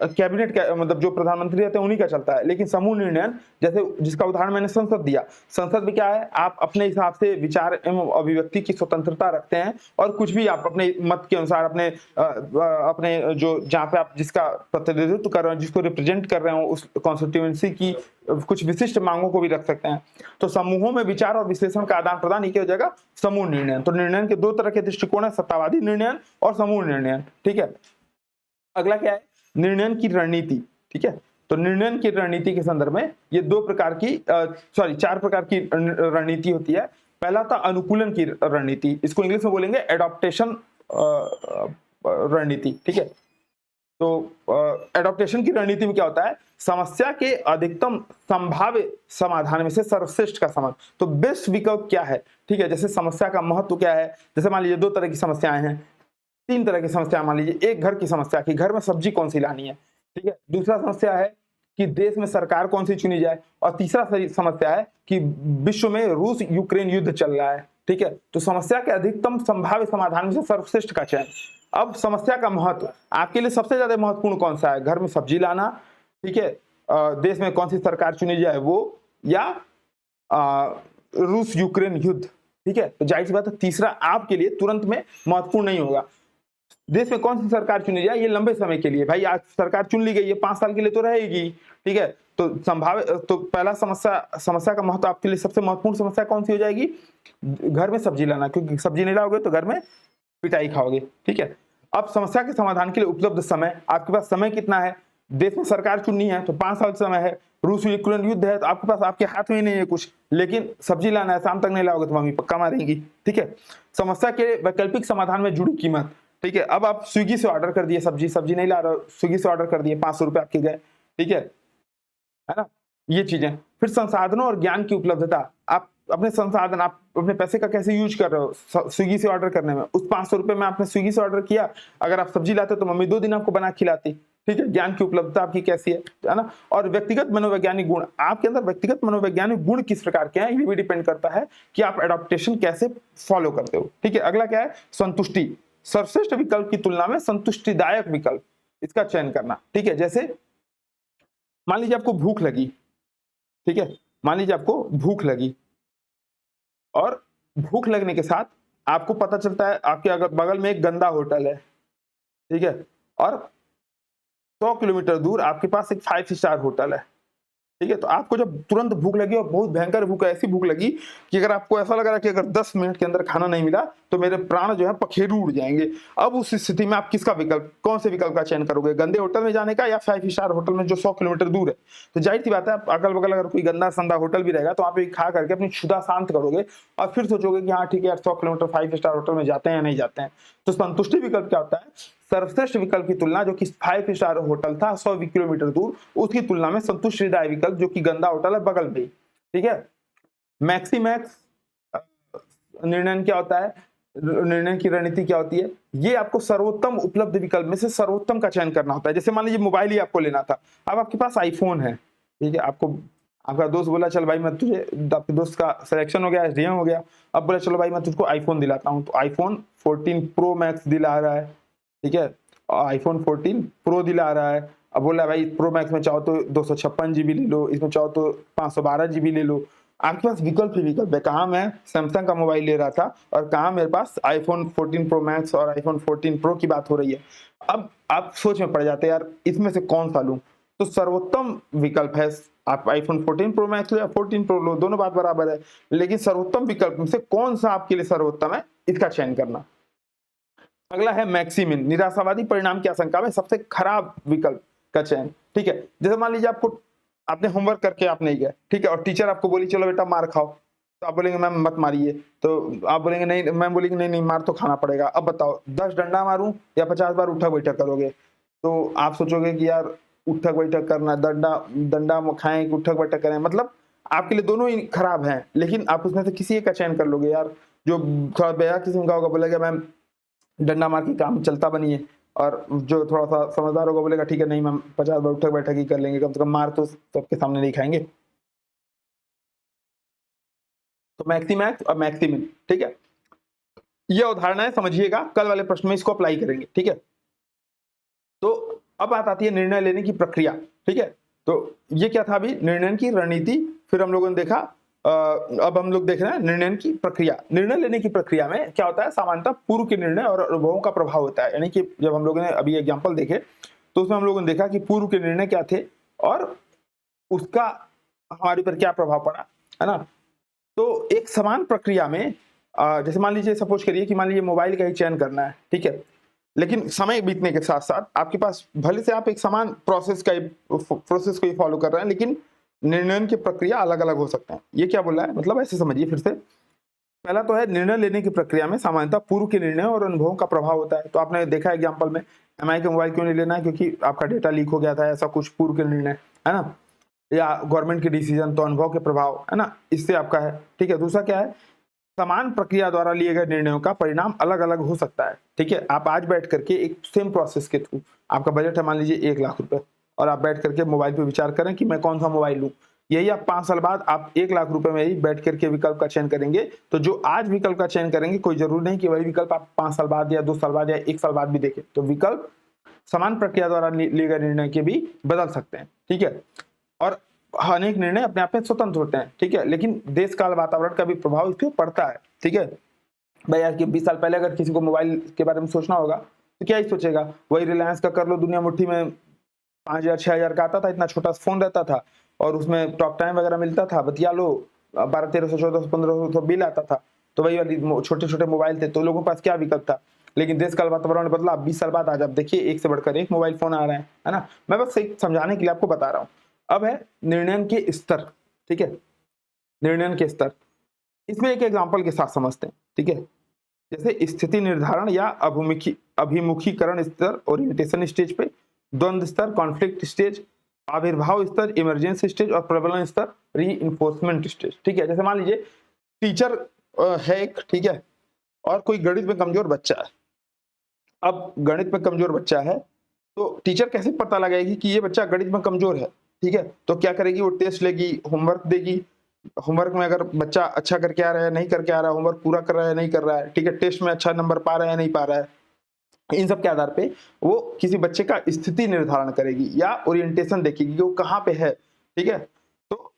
कैबिनेट का मतलब जो प्रधानमंत्री रहते हैं उन्हीं का चलता है। लेकिन समूह निर्णय जैसे जिसका उदाहरण मैंने संसद दिया, संसद में क्या है, आप अपने हिसाब से विचार एवं अभिव्यक्ति की स्वतंत्रता रखते हैं और कुछ भी आप अपने मत के अनुसार अपने जो जहाँ पे आप जिसका प्रतिनिधित्व कर रहे हो, जिसको रिप्रेजेंट कर रहे हो, उस कॉन्स्टिट्यूएंसी की कुछ विशिष्ट मांगों को भी रख सकते हैं। तो समूहों में विचार और विश्लेषण का आदान प्रदान ही किया जाएगा समूह निर्णय। तो निर्णय के दो तरह के दृष्टिकोण है, सत्तावादी निर्णय और समूह निर्णय। ठीक है, अगला क्या है, निर्णय की रणनीति। ठीक है, तो निर्णय की रणनीति के संदर्भ में ये चार प्रकार की रणनीति होती है। पहला था अनुकूलन की रणनीति, इसको इंग्लिश में बोलेंगे एडॉप्टेशन रणनीति। ठीक है, तो एडॉप्टेशन की रणनीति में क्या होता है, समस्या के अधिकतम संभाव्य समाधान में से सर्वश्रेष्ठ का समाधान। तो बेस्ट विकल्प क्या है, ठीक है, जैसे समस्या का महत्व क्या है, जैसे मान लीजिए दो तरह की समस्याएं हैं, तीन तरह की समस्या मान लीजिए, एक घर की समस्या कि घर में सब्जी कौन सी लानी है, ठीक है, दूसरा समस्या है कि देश में सरकार कौन सी चुनी जाए, और तीसरा समस्या है कि विश्व में रूस यूक्रेन युद्ध चल रहा है। ठीक है, तो समस्या के अधिकतम संभाव्य समाधान में से सर्वश्रेष्ठ का चयन। अब समस्या का महत्व आपके लिए सबसे ज्यादा महत्वपूर्ण कौन सा है, घर में सब्जी लाना, ठीक है, देश में कौन सी सरकार चुनी जाए वो, या रूस यूक्रेन युद्ध। ठीक है, तो जाहिर सी बात है तीसरा आपके लिए तुरंत में महत्वपूर्ण नहीं होगा। देश में कौन सी सरकार चुनी जाए ये लंबे समय के लिए, भाई आज सरकार चुन ली गई है 5 साल के लिए तो रहेगी। ठीक है, तो तो पहला समस्या का महत्व आपके लिए सबसे महत्वपूर्ण समस्या कौन सी हो जाएगी, घर में सब्जी लाना, क्योंकि सब्जी नहीं लाओगे तो घर में पिटाई खाओगे। ठीक है, अब समस्या के समाधान के लिए उपलब्ध समय, आपके पास समय कितना है, देश में सरकार चुननी है तो 5 साल समय है, रूस यूक्रेन युद्ध है तो आपके पास आपके हाथ में नहीं है कुछ, लेकिन सब्जी लाना है, शाम तक नहीं लाओगे तो मम्मी पक्का मारेंगी। ठीक है, समस्या के वैकल्पिक समाधान में जुड़ी कीमत। ठीक है, अब आप स्विगी से ऑर्डर कर दिए, सब्जी नहीं ला रहे हो, स्विगी से ऑर्डर कर दिए, 500 रुपए आपके गए। ठीक है ना, ये चीजें। फिर संसाधनों और ज्ञान की उपलब्धता, आप अपने संसाधन, आप अपने पैसे का कैसे यूज कर रहे हो स्विगी से ऑर्डर करने में। उस 500 रुपए में आपने स्विगी से ऑर्डर किया, अगर आप सब्जी लाते तो मम्मी 2 दिन आपको बना खिलाती। ठीक है, ज्ञान की उपलब्धता आपकी कैसी है ना। और व्यक्तिगत मनोवैज्ञानिक गुण, आपके अंदर व्यक्तिगत मनोवैज्ञानिक गुण किस प्रकार के हैं, ये भी डिपेंड करता है कि आप एडॉप्टेशन कैसे फॉलो करते हो। ठीक है, अगला क्या है, संतुष्टि, सर्वश्रेष्ठ विकल्प की तुलना में संतुष्टिदायक विकल्प, इसका चयन करना। ठीक है, जैसे मान लीजिए आपको भूख लगी, ठीक है, मान लीजिए आपको भूख लगी, और भूख लगने के साथ आपको पता चलता है आपके अगर बगल में एक गंदा होटल है, ठीक है, और 100 किलोमीटर दूर आपके पास एक 5 स्टार होटल है। ठीक है, तो आपको जब तुरंत भूख लगी और बहुत भयंकर भूख है, ऐसी भूख लगी कि अगर आपको ऐसा लग रहा है कि अगर 10 मिनट के अंदर खाना नहीं मिला तो मेरे प्राण जो है पखेरु उड़ जाएंगे। अब उस स्थिति में आप किसका विकल्प, कौन से विकल्प का चयन करोगे, गंदे होटल में जाने का या 5 स्टार होटल में जो 100 किलोमीटर दूर है। तो जाहिर सी बात है, आप अगल बगल अगर कोई गंदा संदा होटल भी रहेगा तो आप खा करके अपनी क्षुधा शांत करोगे और फिर सोचोगे कि हाँ ठीक है यार 100 किलोमीटर 5 स्टार होटल में जाते हैं या नहीं जाते हैं। तो संतुष्टि विकल्प क्या होता है, सर्वश्रेष्ठ विकल्प की तुलना जो कि 5 स्टार होटल था 100 किलोमीटर दूर, उसकी तुलना में संतुष्टिदायक विकल्प जो कि गंदा होटल है बगल में। ठीक है, मैक्सीमैक्स निर्णय क्या होता है, निर्णय की रणनीति क्या होती है, ये आपको सर्वोत्तम उपलब्ध विकल्प में से सर्वोत्तम का चयन करना होता है। जैसे मान लीजिए मोबाइल ही आपको लेना था, अब आपके पास आईफोन है, ठीक है, आपको आपका दोस्त बोला चल भाई मैं तुझे, आपके दोस्त का सिलेक्शन हो गया, एसडीएम हो गया, अब बोला चलो भाई मैं तुझको आईफोन दिलाता हूँ, तो आईफोन 14 प्रो मैक्स दिला रहा है। ठीक है, आईफोन 14 प्रो दिला रहा है, अब बोला भाई प्रो मैक्स में चाहो तो 256 जीबी ले लो, इसमें चाहो तो 512 जीबी ले लो। आपके पास विकल्प ही विकल्प है, कहाँ मैं सैमसंग का मोबाइल ले रहा था और कहाँ मेरे पास आईफोन 14 प्रो मैक्स और आईफोन 14 प्रो की बात हो रही है। अब आप सोच में पड़ जाते हैं यार इसमें से कौन सा लूं, तो सर्वोत्तम विकल्प है आप आईफोन 14 प्रो मैक्स लो या 14 प्रो लो, दोनों बात बराबर है, लेकिन सर्वोत्तम विकल्प में से कौन सा आपके लिए सर्वोत्तम है इसका चयन करना। अगला है मैक्सिमिन, निराशावादी परिणाम की आशंका में सबसे खराब विकल्प का चयन। ठीक है, जैसे मान लीजिए आपने होमवर्क करके आप नहीं गए, ठीक है, और टीचर आपको बोली चलो बेटा मार खाओ, तो आप बोलेंगे मैम मत मारिए, तो आप बोलेंगे नहीं, मैम बोलेंगे नहीं नहीं मार तो खाना पड़ेगा। अब बताओ 10 डंडा मारूं या 50 बार उठक बैठक करोगे, तो आप सोचोगे कि यार उठक बैठक करना, दंडा खाएं कि उठक बैठक करें, मतलब आपके लिए दोनों ही खराब हैं, लेकिन आप उसमें से किसी एक का चयन कर लोगे। यार जो थोड़ा बेया किस्म का होगा बोलेगा मैम डंडा मार के काम चलता बनिए, और जो थोड़ा सा समझदार होगा बोलेगा ठीक है नहीं मैम 50 बार उठक बैठक ही कर लेंगे, कम से कम मार तो सबके सामने नहीं खाएंगे। तो मैक्सिमैक्स और मैक्सिमिन, ठीक है, ये उदाहरण है, समझिएगा, कल वाले प्रश्न में इसको अप्लाई करेंगे। ठीक है, तो अब बात आती है निर्णय लेने की प्रक्रिया, ठीक है। तो ये क्या था अभी, निर्णय की रणनीति, फिर हम लोगों ने देखा अब हम लोग देख रहे हैं निर्णय की प्रक्रिया। निर्णय लेने की प्रक्रिया में क्या होता है, सामान्यतः पूर्व के निर्णय और अनुभवों का प्रभाव होता है। यानी कि जब हम लोगों ने अभी एग्जांपल देखे तो उसमें हम लोगों ने देखा कि पूर्व के निर्णय क्या थे और उसका हमारे पर क्या प्रभाव पड़ा, है ना। तो एक समान प्रक्रिया में जैसे मान लीजिए, सपोज करिए कि मान लीजिए मोबाइल का ही चयन करना है, ठीक है। लेकिन समय बीतने के साथ साथ आपके पास भले से आप एक समान प्रोसेस को ही फॉलो कर रहे हैं, लेकिन निर्णय की प्रक्रिया अलग अलग हो सकते हैं। ये क्या बोल रहा है, मतलब ऐसे समझिए फिर से। पहला तो है निर्णय लेने की प्रक्रिया में सामान्यतः पूर्व के निर्णय और अनुभवों का प्रभाव होता है। तो आपने देखा एग्जाम्पल में एमआई का मोबाइल क्यों नहीं लेना है, क्योंकि आपका डेटा लीक हो गया था, ऐसा कुछ पूर्व के निर्णय, है ना। या गवर्नमेंट के डिसीजन, तो अनुभव के प्रभाव, है ना, इससे आपका है, ठीक है। दूसरा क्या है, समान प्रक्रिया द्वारा लिए गए निर्णयों का परिणाम अलग अलग हो सकता है, ठीक है। आप आज बैठ करके एक सेम प्रोसेस के थ्रू, आपका बजट है मान लीजिए 1 लाख रुपए, और आप बैठ करके मोबाइल पे विचार करें कि मैं कौन सा मोबाइल लूं। यही आप 5 साल बाद आप 1 लाख रुपए में ही बैठ करके विकल्प का चयन करेंगे, तो जो आज विकल्प का चयन करेंगे कोई जरूरी नहीं कि वही विकल्प आप 5 साल बाद या 2 साल बाद या 1 साल बाद भी देखें। तो विकल्प समान प्रक्रिया द्वारा लिए गए निर्णय के भी बदल सकते हैं, ठीक है। और अनेक निर्णय अपने आप में स्वतंत्र होते हैं, ठीक है, लेकिन देश काल वातावरण का भी प्रभाव इस पर पड़ता है, ठीक है। भाई आज के 20 साल पहले अगर किसी को मोबाइल के बारे में सोचना होगा तो क्या ही सोचेगा, वही रिलायंस का कर लो दुनिया मुट्ठी में 5,000 6,000 का आता था, इतना छोटा फोन रहता था और उसमें टॉक टाइम वगैरह मिलता था, बतिया लो, 1200 1300 1400 1500 बिल आता था। तो वही वाली छोटे छोटे मोबाइल थे, तो लोगों के पास क्या विकल्प था। लेकिन देश काल वातावरण बदला, 20 साल बाद आज आप देखिए एक से बढ़कर एक मोबाइल फोन आ रहे हैं, है ना। मैं बस एक समझाने के लिए आपको बता रहा हूँ। अब है निर्णय के स्तर, ठीक है, निर्णय के स्तर। इसमें एक एग्जांपल के साथ समझते हैं, ठीक है। जैसे स्थिति निर्धारण या अभिमुखीकरण स्तर ओरिएंटेशन स्टेज पे, द्वंद्व स्तर कॉन्फ्लिक्ट स्टेज, आविर्भाव स्तर इमरजेंसी स्टेज, और प्रबलन स्तर रीइंफोर्समेंट स्टेज, ठीक है। जैसे मान लीजिए टीचर है एक, ठीक है, और कोई गणित में कमजोर बच्चा है। अब गणित में कमजोर बच्चा है तो टीचर कैसे पता लगाएगी कि ये बच्चा गणित में कमजोर है, ठीक है। तो क्या करेगी, वो टेस्ट लेगी, होमवर्क देगी। होमवर्क में अगर बच्चा अच्छा करके आ रहा है, नहीं करके आ रहा है, होमवर्क पूरा कर रहा है, नहीं कर रहा है, ठीक है, टेस्ट में अच्छा नंबर पा रहा है, नहीं पा रहा है, इन सब के आधार पे वो किसी बच्चे का स्थिति निर्धारण करेगी या ओरिएंटेशन देखेगी कि वो कहाँ पे है, ठीक है। तो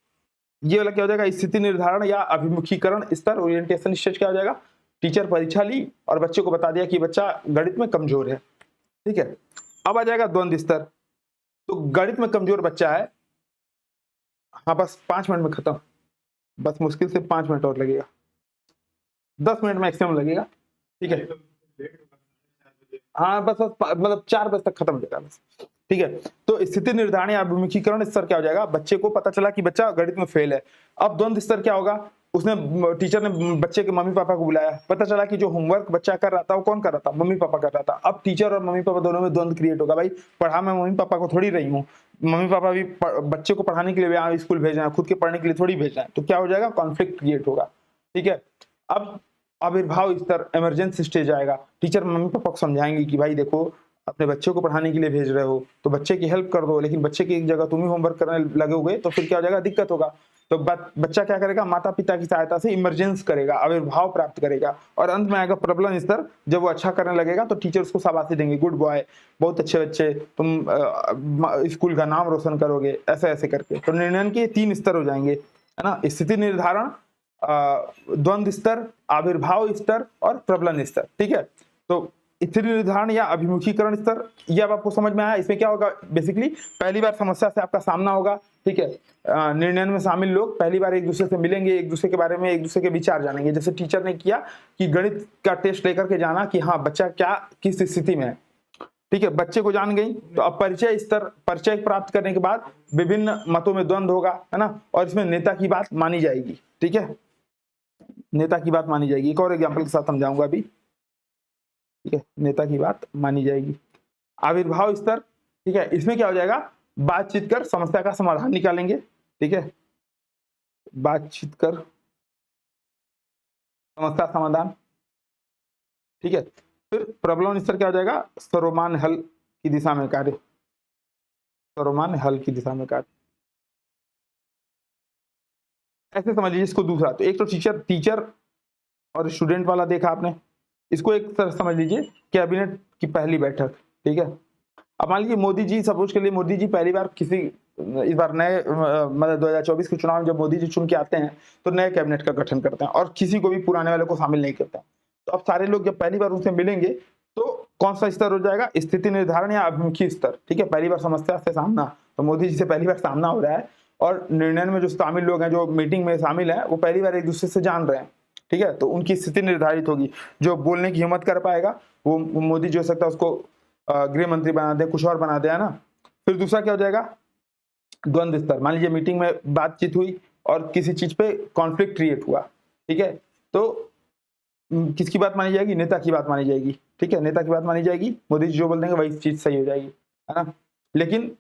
ये वाला क्या हो जाएगा, स्थिति निर्धारण या अभिमुखीकरण स्तर ओरिएंटेशन स्टेज क्या हो जाएगा, टीचर परीक्षा ली और बच्चे को बता दिया कि बच्चा गणित में कमजोर है, ठीक है। अब आ जाएगा द्वंद्व स्तर। तो गणित में कमजोर बच्चा है, हाँ बस 5 मिनट में खत्म, बस मुश्किल से 5 मिनट और लगेगा, 10 मिनट मैक्सिमम लगेगा, ठीक है। हाँ बस बस मतलब 4 बजे तक खत्म हो जाएगा बस, ठीक है। तो स्थिति निर्धारण या अभिमुखीकरण स्तर क्या हो जाएगा, बच्चे को पता चला कि बच्चा गणित में फेल है। अब द्वंद्व स्तर क्या होगा, उसने टीचर ने बच्चे के मम्मी पापा को बुलाया, पता चला कि जो होमवर्क बच्चा कर रहा था वो कौन कर रहा था, मम्मी पापा कर रहा था। अब टीचर और मम्मी पापा दोनों में द्वंद्व क्रिएट होगा, भाई पढ़ा मैं मम्मी पापा को थोड़ी रही हूँ, मम्मी पापा भी बच्चे को पढ़ाने के लिए स्कूल भेज रहे हैं, खुद के पढ़ने के लिए थोड़ी भेज रहे हैं। तो क्या हो जाएगा, कॉन्फ्लिक्ट क्रिएट होगा, ठीक है। अब आविर्भाव स्तर इमरजेंसी स्टेज आएगा, टीचर मम्मी पापा को समझाएंगे कि भाई देखो अपने बच्चे को पढ़ाने के लिए भेज रहे हो तो बच्चे की हेल्प कर दो, लेकिन बच्चे की एक जगह तुम ही होमवर्क करने लगोगे तो फिर क्या हो जाएगा, दिक्कत होगा। तो बच्चा क्या करेगा, माता पिता की सहायता से इमरजेंस करेगा, आविर्भाव प्राप्त करेगा, और अंत में आएगा प्रबलन स्तर। जब वो अच्छा करने लगेगा तो टीचर उसको शाबाशी देंगे, गुड बॉय, बहुत अच्छे बच्चे, तुम स्कूल का नाम रोशन करोगे, ऐसे ऐसे करके। तो निर्णय के 3 स्तर हो जाएंगे, है ना, स्थिति निर्धारण, द्वंद्व स्तर, आविर्भाव स्तर और प्रबलन स्तर, ठीक है। तो स्थिति निर्धारण या अभिमुखीकरण स्तर, ये अब आपको समझ में आया। इसमें क्या होगा, बेसिकली पहली बार समस्या से आपका सामना होगा, ठीक है। निर्णय में शामिल लोग पहली बार एक दूसरे से मिलेंगे, एक दूसरे के बारे में एक दूसरे के विचार जानेंगे। जैसे टीचर ने किया कि गणित का टेस्ट लेकर के जाना कि हाँ बच्चा क्या किस स्थिति में है, ठीक है, बच्चे को जान गई। तो अब परिचय स्तर, परिचय प्राप्त करने के बाद विभिन्न मतों में द्वंद्व होगा, है ना, और इसमें नेता की बात मानी जाएगी, ठीक है, नेता की बात मानी जाएगी। एक और एग्जाम्पल के साथ समझाऊंगा अभी, ठीक है, नेता की बात मानी जाएगी। आविर्भाव स्तर, ठीक है, इसमें क्या हो जाएगा, बातचीत कर समस्या का समाधान निकालेंगे, ठीक है, बातचीत कर समस्या समाधान, ठीक है। फिर प्रबलन स्तर क्या हो जाएगा, सर्वमान्य हल की दिशा में कार्य, सर्वमान्य हल की दिशा में कार्य, ऐसे समझ लीजिए इसको। दूसरा तो एक तो टीचर और स्टूडेंट वाला देखा आपने, इसको एक तरह समझ लीजिए कैबिनेट की पहली बैठक, ठीक है। अब मान लीजिए मोदी जी, सपोज के लिए मोदी जी पहली बार किसी इस बार नए मतलब 2024 के चुनाव में जब मोदी जी चुन के आते हैं तो नए कैबिनेट का गठन करते हैं और किसी को भी पुराने वाले को शामिल नहीं करते हैं। तो अब सारे लोग जब पहली बार उनसे मिलेंगे तो कौन सा स्तर हो जाएगा, स्थिति निर्धारण या अभिमुखी स्तर। ठीक है, पहली बार समस्या से सामना, तो मोदी जी से पहली बार सामना हो रहा है और निर्णय में जो शामिल लोग हैं, जो मीटिंग में शामिल हैं, वो पहली बार एक दूसरे से जान रहे हैं। ठीक है, तो उनकी स्थिति निर्धारित होगी। जो बोलने की हिम्मत कर पाएगा वो मोदी जी हो सकता है उसको गृह मंत्री बना दे, कुछ और बना दे, है ना। फिर दूसरा क्या हो जाएगा, द्वंद्व स्तर। मान लीजिए मीटिंग में बातचीत हुई और किसी चीज पे कॉन्फ्लिक्ट क्रिएट हुआ, ठीक है, तो किसकी बात मानी जाएगी, नेता की बात मानी जाएगी। ठीक है, नेता की बात मानी जाएगी, मोदी जी जो बोल देंगे वही चीज सही हो जाएगी, है ना। लेकिन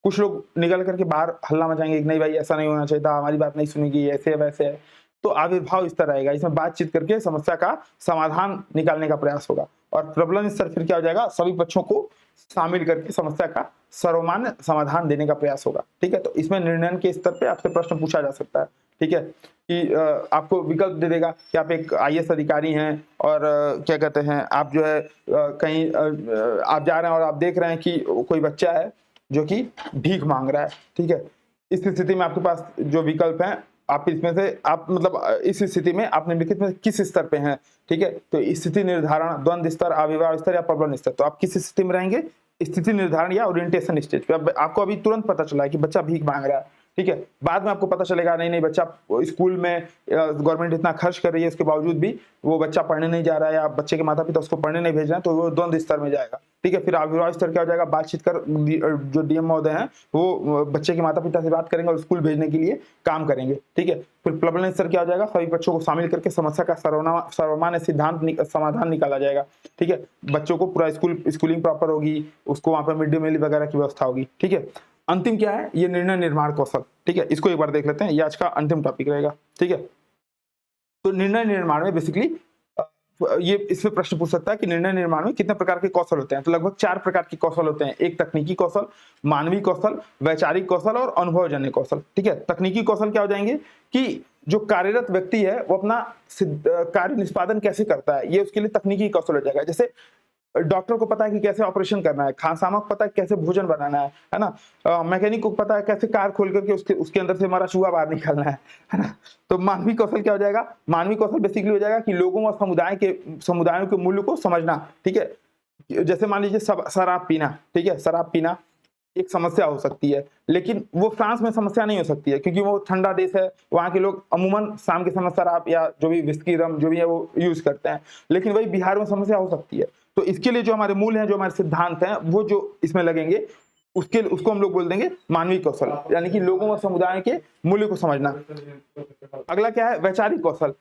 कुछ लोग निकल करके बाहर हल्ला मचाएंगे कि नहीं भाई ऐसा नहीं होना चाहिए था, हमारी बात नहीं सुनेगी, ऐसे है वैसे है। तो आविर्भाव इस तरह रहेगा, इसमें बातचीत करके समस्या का समाधान निकालने का प्रयास होगा। और प्रबलन स्तर फिर क्या हो जाएगा, सभी पक्षों को शामिल करके समस्या का सर्वमान्य समाधान देने का प्रयास होगा। ठीक है, तो इसमें निर्णय के स्तर पे आपसे प्रश्न पूछा जा सकता है। ठीक है, कि आपको विकल्प दे देगा कि आप एक आईएएस अधिकारी हैं और क्या कहते हैं, आप जो है कहीं आप जा रहे हैं और आप देख रहे हैं कि कोई बच्चा है जो कि भीख मांग रहा है। ठीक है, इस स्थिति में आपके पास जो विकल्प हैं, आप इसमें से आप मतलब इस स्थिति में आप निम्नलिखित में किस स्तर पे हैं। ठीक है, तो स्थिति निर्धारण, द्वंद्व स्तर, आविर्भाव स्तर या प्रबलन स्तर। तो आप किस स्थिति में रहेंगे, स्थिति निर्धारण या ओरिएंटेशन स्टेज पे। अब आपको अभी तुरंत पता चला है कि बच्चा भीख मांग रहा है। ठीक है, बाद में आपको पता चलेगा नहीं नहीं बच्चा स्कूल में गवर्नमेंट इतना खर्च कर रही है, उसके बावजूद भी वो बच्चा पढ़ने नहीं जा रहा है या बच्चे के माता पिता उसको पढ़ने नहीं भेज रहे हैं, तो वो द्वंद्व स्तर में जाएगा। ठीक है, फिर आविर्भाव स्तर क्या हो जाएगा, बातचीत कर जो डीएम महोदय हैं वो बच्चे के माता पिता से बात करेंगे और स्कूल भेजने के लिए काम करेंगे। ठीक है, फिर प्रबलन स्तर क्या हो जाएगा, सभी बच्चों को शामिल करके समस्या का सर्वमान्य सिद्धांत समाधान निकाला जाएगा। ठीक है, बच्चों को पूरा स्कूलिंग प्रॉपर होगी, उसको वहां पर मिड डे मील वगैरह की व्यवस्था होगी। ठीक है, अंतिम क्या है, ये निर्णय निर्माण कौशल। ठीक है, इसको एक बार देख लेते हैं, ये आज का अंतिम टॉपिक रहेगा। ठीक है, तो निर्णय निर्माण में बेसिकली ये इसमें प्रश्न पूछ सकता है कि निर्णय निर्माण में कितने प्रकार के कौशल होते हैं। तो लगभग 4 प्रकार के कौशल होते हैं। एक तकनीकी कौशल, मानवीय कौशल, वैचारिक कौशल और अनुभवजन्य कौशल। ठीक है, तकनीकी कौशल क्या हो जाएंगे कि जो कार्यरत व्यक्ति है वो अपना कार्य निष्पादन कैसे करता है, ये उसके लिए तकनीकी कौशल हो जाएगा। जैसे डॉक्टर को पता है कि कैसे ऑपरेशन करना है, खानसामा को पता है कैसे भोजन बनाना है ना। मैकेनिक को पता है कैसे कार खोल करके उसके अंदर से हमारा चूहा बाहर निकालना है ना। तो मानवीय कौशल क्या हो जाएगा, मानवीय कौशल बेसिकली हो जाएगा कि लोगों और समुदायों के मूल्य को समझना। ठीक है, जैसे मान लीजिए शराब पीना। ठीक है, शराब पीना एक समस्या हो सकती है, लेकिन वो फ्रांस में समस्या नहीं हो सकती है क्योंकि वो ठंडा देश है, वहाँ के लोग अमूमन शाम के समय शराब या जो भी विस्की रम जो भी है वो यूज करते हैं। लेकिन वही बिहार में समस्या हो सकती है। तो इसके लिए जो हमारे मूल हैं, जो हमारे सिद्धांत हैं, वो जो इसमें लगेंगे उसको हम लोग बोल देंगे मानवीय कौशल, यानी कि लोगों और समुदाय के मूल्य को समझना। अगला क्या है, वैचारिक कौशल।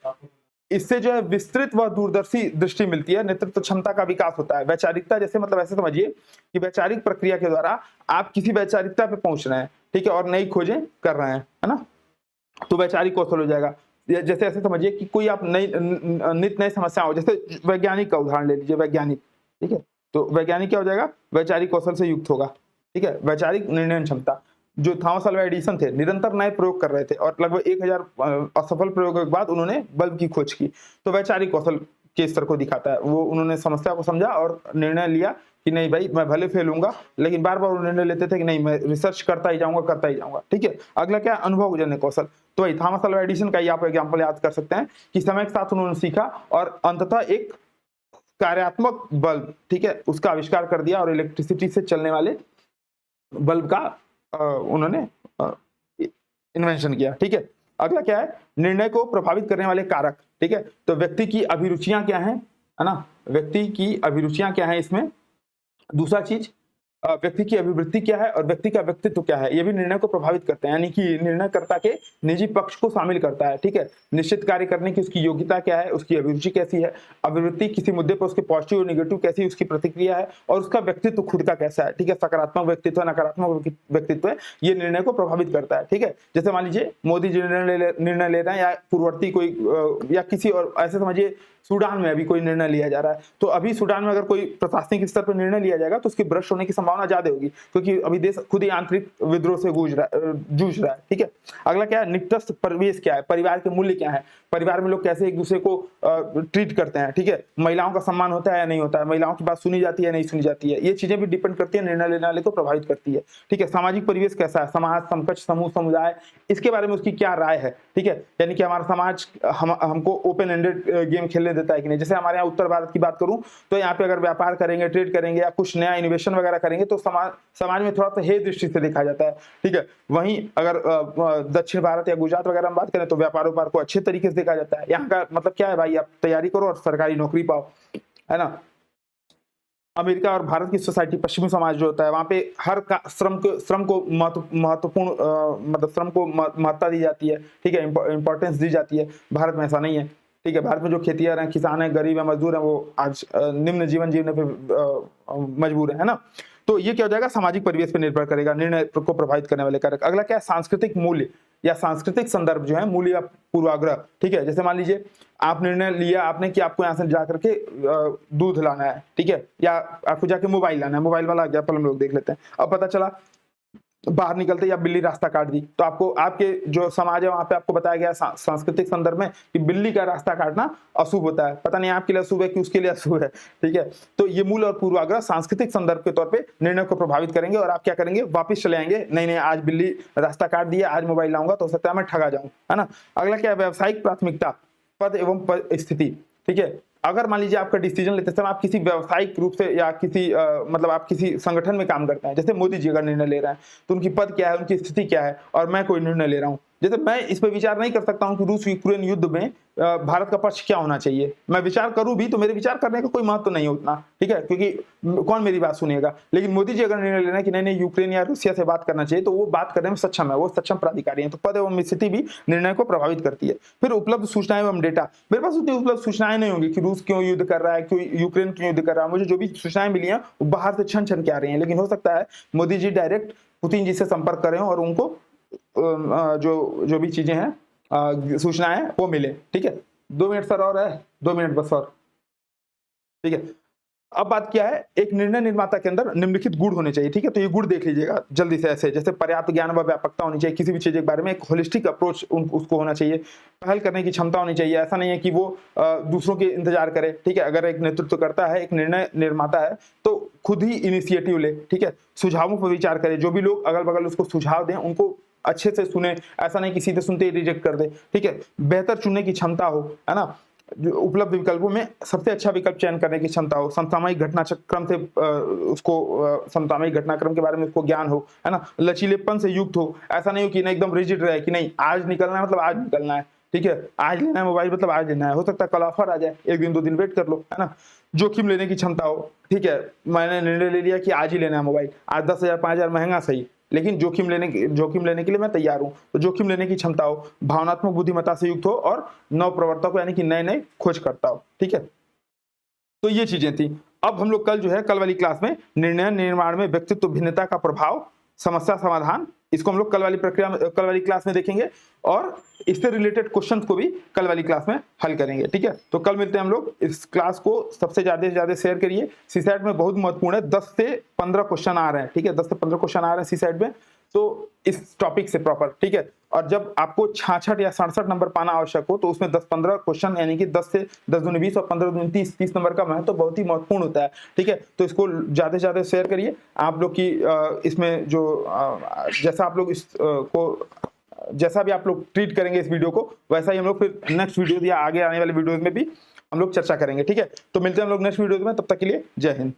इससे जो है विस्तृत व दूरदर्शी दृष्टि मिलती है, नेतृत्व क्षमता का विकास होता है। वैचारिकता जैसे मतलब ऐसे समझिए कि वैचारिक प्रक्रिया के द्वारा आप किसी वैचारिकता पे पहुंच रहे हैं। ठीक है, और नई खोजें कर रहे हैं, है ना, तो वैचारिक कौशल हो जाएगा। जैसे ऐसे समझिए कि कोई आप नित नई समस्या हो, जैसे वैज्ञानिक का उदाहरण ले लीजिए, वैज्ञानिक। ठीक है, तो वैज्ञानिक क्या हो जाएगा, वैचारिक कौशल से युक्त होगा। ठीक है, वैचारिक निर्णय क्षमता। जो थॉमस अल्वा एडिसन थे, निरंतर नए प्रयोग कर रहे थे और लगभग 1000 असफल प्रयोगों के बाद उन्होंने बल्ब की खोज की। तो वैचारिक कौशल के स्तर को दिखाता है। वो उन्होंने समस्या को समझा और निर्णय लिया कि नहीं भाई मैं भले फेल होऊंगा, लेकिन बार बार निर्णय लेते थे कि नहीं मैं रिसर्च करता ही जाऊंगा। ठीक है, अगला क्या है, अनुभवजन्य कौशल। तो वही थॉमस अल्वा एडिसन का आप एग्जाम्पल याद कर सकते हैं कि समय के साथ उन्होंने सीखा और अंततः एक कार्यात्मक बल्ब, ठीक है, उसका आविष्कार कर दिया और इलेक्ट्रिसिटी से चलने वाले बल्ब का उन्होंने इन्वेंशन किया। ठीक है, अगला क्या है, निर्णय को प्रभावित करने वाले कारक। ठीक है, तो व्यक्ति की अभिरुचियां क्या हैं, है ना, व्यक्ति की अभिरुचियां क्या है इसमें। दूसरा चीज, व्यक्ति की अभिवृत्ति क्या है और व्यक्ति का व्यक्तित्व क्या है, ये भी निर्णय को प्रभावित करते हैं, यानी कि निर्णयकर्ता के निजी पक्ष को शामिल करता है। ठीक है, निश्चित कार्य करने की उसकी योग्यता क्या है, उसकी अभिरुचि कैसी है, अभिवृत्ति किसी मुद्दे पर उसके पॉजिटिव और निगेटिव कैसी उसकी प्रतिक्रिया है, और उसका व्यक्तित्व खुद का कैसा है। ठीक है, सकारात्मक व्यक्तित्व नकारात्मक व्यक्तित्व है, ये निर्णय को प्रभावित करता है। ठीक है, जैसे मान लीजिए मोदी जी निर्णय ले रहे हैं या पूर्ववर्ती कोई या किसी और, ऐसे समझिए सूडान में अभी कोई निर्णय लिया जा रहा है, तो अभी सूडान में अगर कोई प्रशासनिक स्तर पर निर्णय लिया जाएगा तो उसकी भ्रष्ट होने की संभावना ज्यादा होगी, क्योंकि अभी देश खुद ही आंतरिक विद्रोह से जूझ रहा है। ठीक है, अगला क्या है, निकटस्थ परिवेश क्या है, परिवार के मूल्य क्या है, परिवार में लोग कैसे एक दूसरे को ट्रीट करते हैं। ठीक है, महिलाओं का सम्मान होता है या नहीं होता है, महिलाओं की बात सुनी जाती है या नहीं सुनी जाती है, ये चीजें भी डिपेंड करती है, निर्णय लेने वाले को प्रभावित करती है। ठीक है, सामाजिक परिवेश कैसा है, समाज, समकक्ष, समूह, समुदाय, इसके बारे में उसकी क्या राय है। ठीक है, यानी कि हमारा समाज हमको ओपन एंडेड गेम खेलने देता है कि नहीं। जैसे हमारे यहाँ उत्तर भारत की बात करूं तो यहाँ पे अगर व्यापार करेंगे, ट्रेड करेंगे या कुछ नया इनोवेशन वगैरह करेंगे तो समाज में थोड़ा सा हे दृष्टि से देखा जाता है। ठीक है, वहीं अगर दक्षिण भारत या गुजरात वगैरह में बात करें तो व्यापार को अच्छे तरीके से देखा जाता है। यहाँ का मतलब क्या है भाई, आप तैयारी करो और सरकारी नौकरी पाओ, है ना। अमेरिका और भारत की सोसाइटी, पश्चिमी समाज जो होता है, वहाँ पे हर का श्रम को महत्वपूर्ण मतलब श्रम को महत्ता दी जाती है। ठीक है, इंपॉर्टेंस दी जाती है। भारत में ऐसा नहीं है। ठीक है, भारत में जो खेतिहर हैं, किसान हैं, गरीब हैं, मजदूर हैं, वो आज निम्न जीवन जीने पे मजबूर है ना। तो ये क्या हो जाएगा, सामाजिक परिवेश पर निर्भर करेगा, निर्णय को प्रभावित करने वाले कारक। अगला क्या है, सांस्कृतिक मूल्य या सांस्कृतिक संदर्भ जो है, मूल्य या पूर्वाग्रह। ठीक है, जैसे मान लीजिए आप निर्णय लिया आपने कि आपको यहाँ से जा करके दूध लाना है। ठीक है, या आपको जाके मोबाइल लाना है, मोबाइल वाला एग्जाम्पल हम लोग देख लेते हैं। अब पता चला बाहर निकलते या बिल्ली रास्ता काट दी, तो आपको आपके जो समाज है वहां पे आपको बताया गया सांस्कृतिक संदर्भ में कि बिल्ली का रास्ता काटना अशुभ होता है। पता नहीं आपके लिए अशुभ है कि उसके लिए अशुभ है। ठीक है, तो ये मूल और पूर्वाग्रह सांस्कृतिक संदर्भ के तौर पे निर्णय को प्रभावित करेंगे और आप क्या करेंगे, वापिस चले आएंगे, नहीं नहीं आज बिल्ली रास्ता काट दिया, आज मोबाइल लाऊंगा तो हो सकता है मैं ठगा जाऊं, है ना। अगला क्या है, व्यावसायिक प्राथमिकता, पद एवं स्थिति। ठीक है, अगर मान लीजिए आपका डिसीजन लेते समय आप किसी व्यावसायिक रूप से या किसी मतलब आप किसी संगठन में काम करते हैं, जैसे मोदी जी अगर निर्णय ले रहे हैं तो उनकी पद क्या है, उनकी स्थिति क्या है, और मैं कोई निर्णय ले रहा हूं, जैसे मैं इस पर विचार नहीं कर सकता हूं कि रूस यूक्रेन युद्ध में भारत का पक्ष क्या होना चाहिए। मैं विचार करूं भी तो मेरे विचार करने का कोई महत्व नहीं उतना। ठीक है, क्योंकि कौन मेरी बात सुनेगा। लेकिन मोदी जी अगर निर्णय लेना कि नहीं नहीं यूक्रेन या रूसिया से बात करना चाहिए तो वो बात करने में सक्षम है, वो सक्षम प्राधिकारी हैं। तो पद एवं स्थिति भी निर्णय को प्रभावित करती है। फिर उपलब्ध सूचनाएं एवं डेटा, मेरे पास उतनी उपलब्ध सूचनाएं नहीं होंगी कि रूस क्यों युद्ध कर रहा है, क्यों यूक्रेन क्यों युद्ध कर रहा है। मुझे जो भी सूचनाएं मिली हैं वो बाहर से छन छन के आ रही हैं, लेकिन हो सकता है मोदी जी डायरेक्ट पुतिन जी से संपर्क करें और उनको जो भी चीजें हैं सूचनाएं वो मिले। ठीक है, 2 मिनट सर और है, 2 मिनट बस और। ठीक है, अब बात क्या है, एक निर्णय निर्माता के अंदर निम्नलिखित गुण होने चाहिए। ठीक है, तो ये गुण देख लीजिएगा जल्दी से ऐसे, जैसे पर्याप्त ज्ञान व व्यापकता होनी चाहिए, किसी भी चीज के बारे में एक होलिस्टिक अप्रोच उसको होना चाहिए, पहल करने की क्षमता होनी चाहिए। ऐसा नहीं है कि वो दूसरों के इंतजार करे। ठीक है, अगर एक नेतृत्व करता है, एक निर्णय निर्माता है तो खुद ही इनिशिएटिव ले। ठीक है, सुझावों पर विचार करे, जो भी लोग अगल बगल उसको सुझाव दें उनको अच्छे से सुने, ऐसा नहीं कि सीधे सुनते ही रिजेक्ट कर दे। ठीक है, बेहतर चुनने की क्षमता हो, है ना, उपलब्ध विकल्पों में सबसे अच्छा विकल्प चयन करने की क्षमता हो, समसामयिक घटनाक्रम से उसको समसामयिक घटनाक्रम के बारे में उसको ज्ञान हो, है ना, लचीलेपन से युक्त हो। ऐसा नहीं हो कि ना एकदम रिजिड रहे कि नहीं आज निकलना है मतलब आज निकलना है। ठीक है, आज लेना है मोबाइल मतलब आज लेना है, हो सकता है कल ऑफर आ जाए, 1 दिन 2 दिन वेट कर लो, है ना। जोखिम लेने की क्षमता हो। ठीक है, मैंने निर्णय ले लिया कि आज ही लेना है मोबाइल, आज 10,000 5,000 महंगा सही, लेकिन जोखिम लेने के लिए मैं तैयार हूं। तो जोखिम लेने की क्षमता हो, भावनात्मक बुद्धिमत्ता से युक्त हो और नव प्रवर्तक हो, यानी कि नए नए खोज करता हो। ठीक है, तो ये चीजें थी। अब हम लोग कल वाली क्लास में निर्णय निर्माण में व्यक्तित्व भिन्नता का प्रभाव, समस्या समाधान, इसको हम लोग कल वाली क्लास में देखेंगे और इससे रिलेटेड क्वेश्चंस को भी कल वाली क्लास में हल करेंगे। ठीक है, तो कल मिलते हैं हम लोग। इस क्लास को सबसे ज्यादा से ज्यादा शेयर करिए। सीसैट में बहुत महत्वपूर्ण है, 10 से 15 क्वेश्चन आ रहे हैं। ठीक है, 10 से 15 क्वेश्चन आ रहे हैं सीसैट में, तो इस टॉपिक से प्रॉपर। ठीक है, और जब आपको 66 या 67 नंबर पाना आवश्यक हो तो उसमें 10-15 क्वेश्चन, यानी कि 10 से 10 दूनी 20 और 15 दूनी 30 नंबर का महत्व बहुत ही महत्वपूर्ण होता है। ठीक है, तो इसको ज्यादा से ज्यादा शेयर करिए। आप लोग की इसमें जो जैसा आप लोग जैसा भी आप लोग ट्रीट करेंगे इस वीडियो को, वैसा ही हम लोग फिर नेक्स्ट वीडियो या आगे आने वाले वीडियोज में भी हम लोग चर्चा करेंगे। ठीक है, तो मिलते हैं हम लोग नेक्स्ट वीडियो में, तब तक के लिए जय हिंद।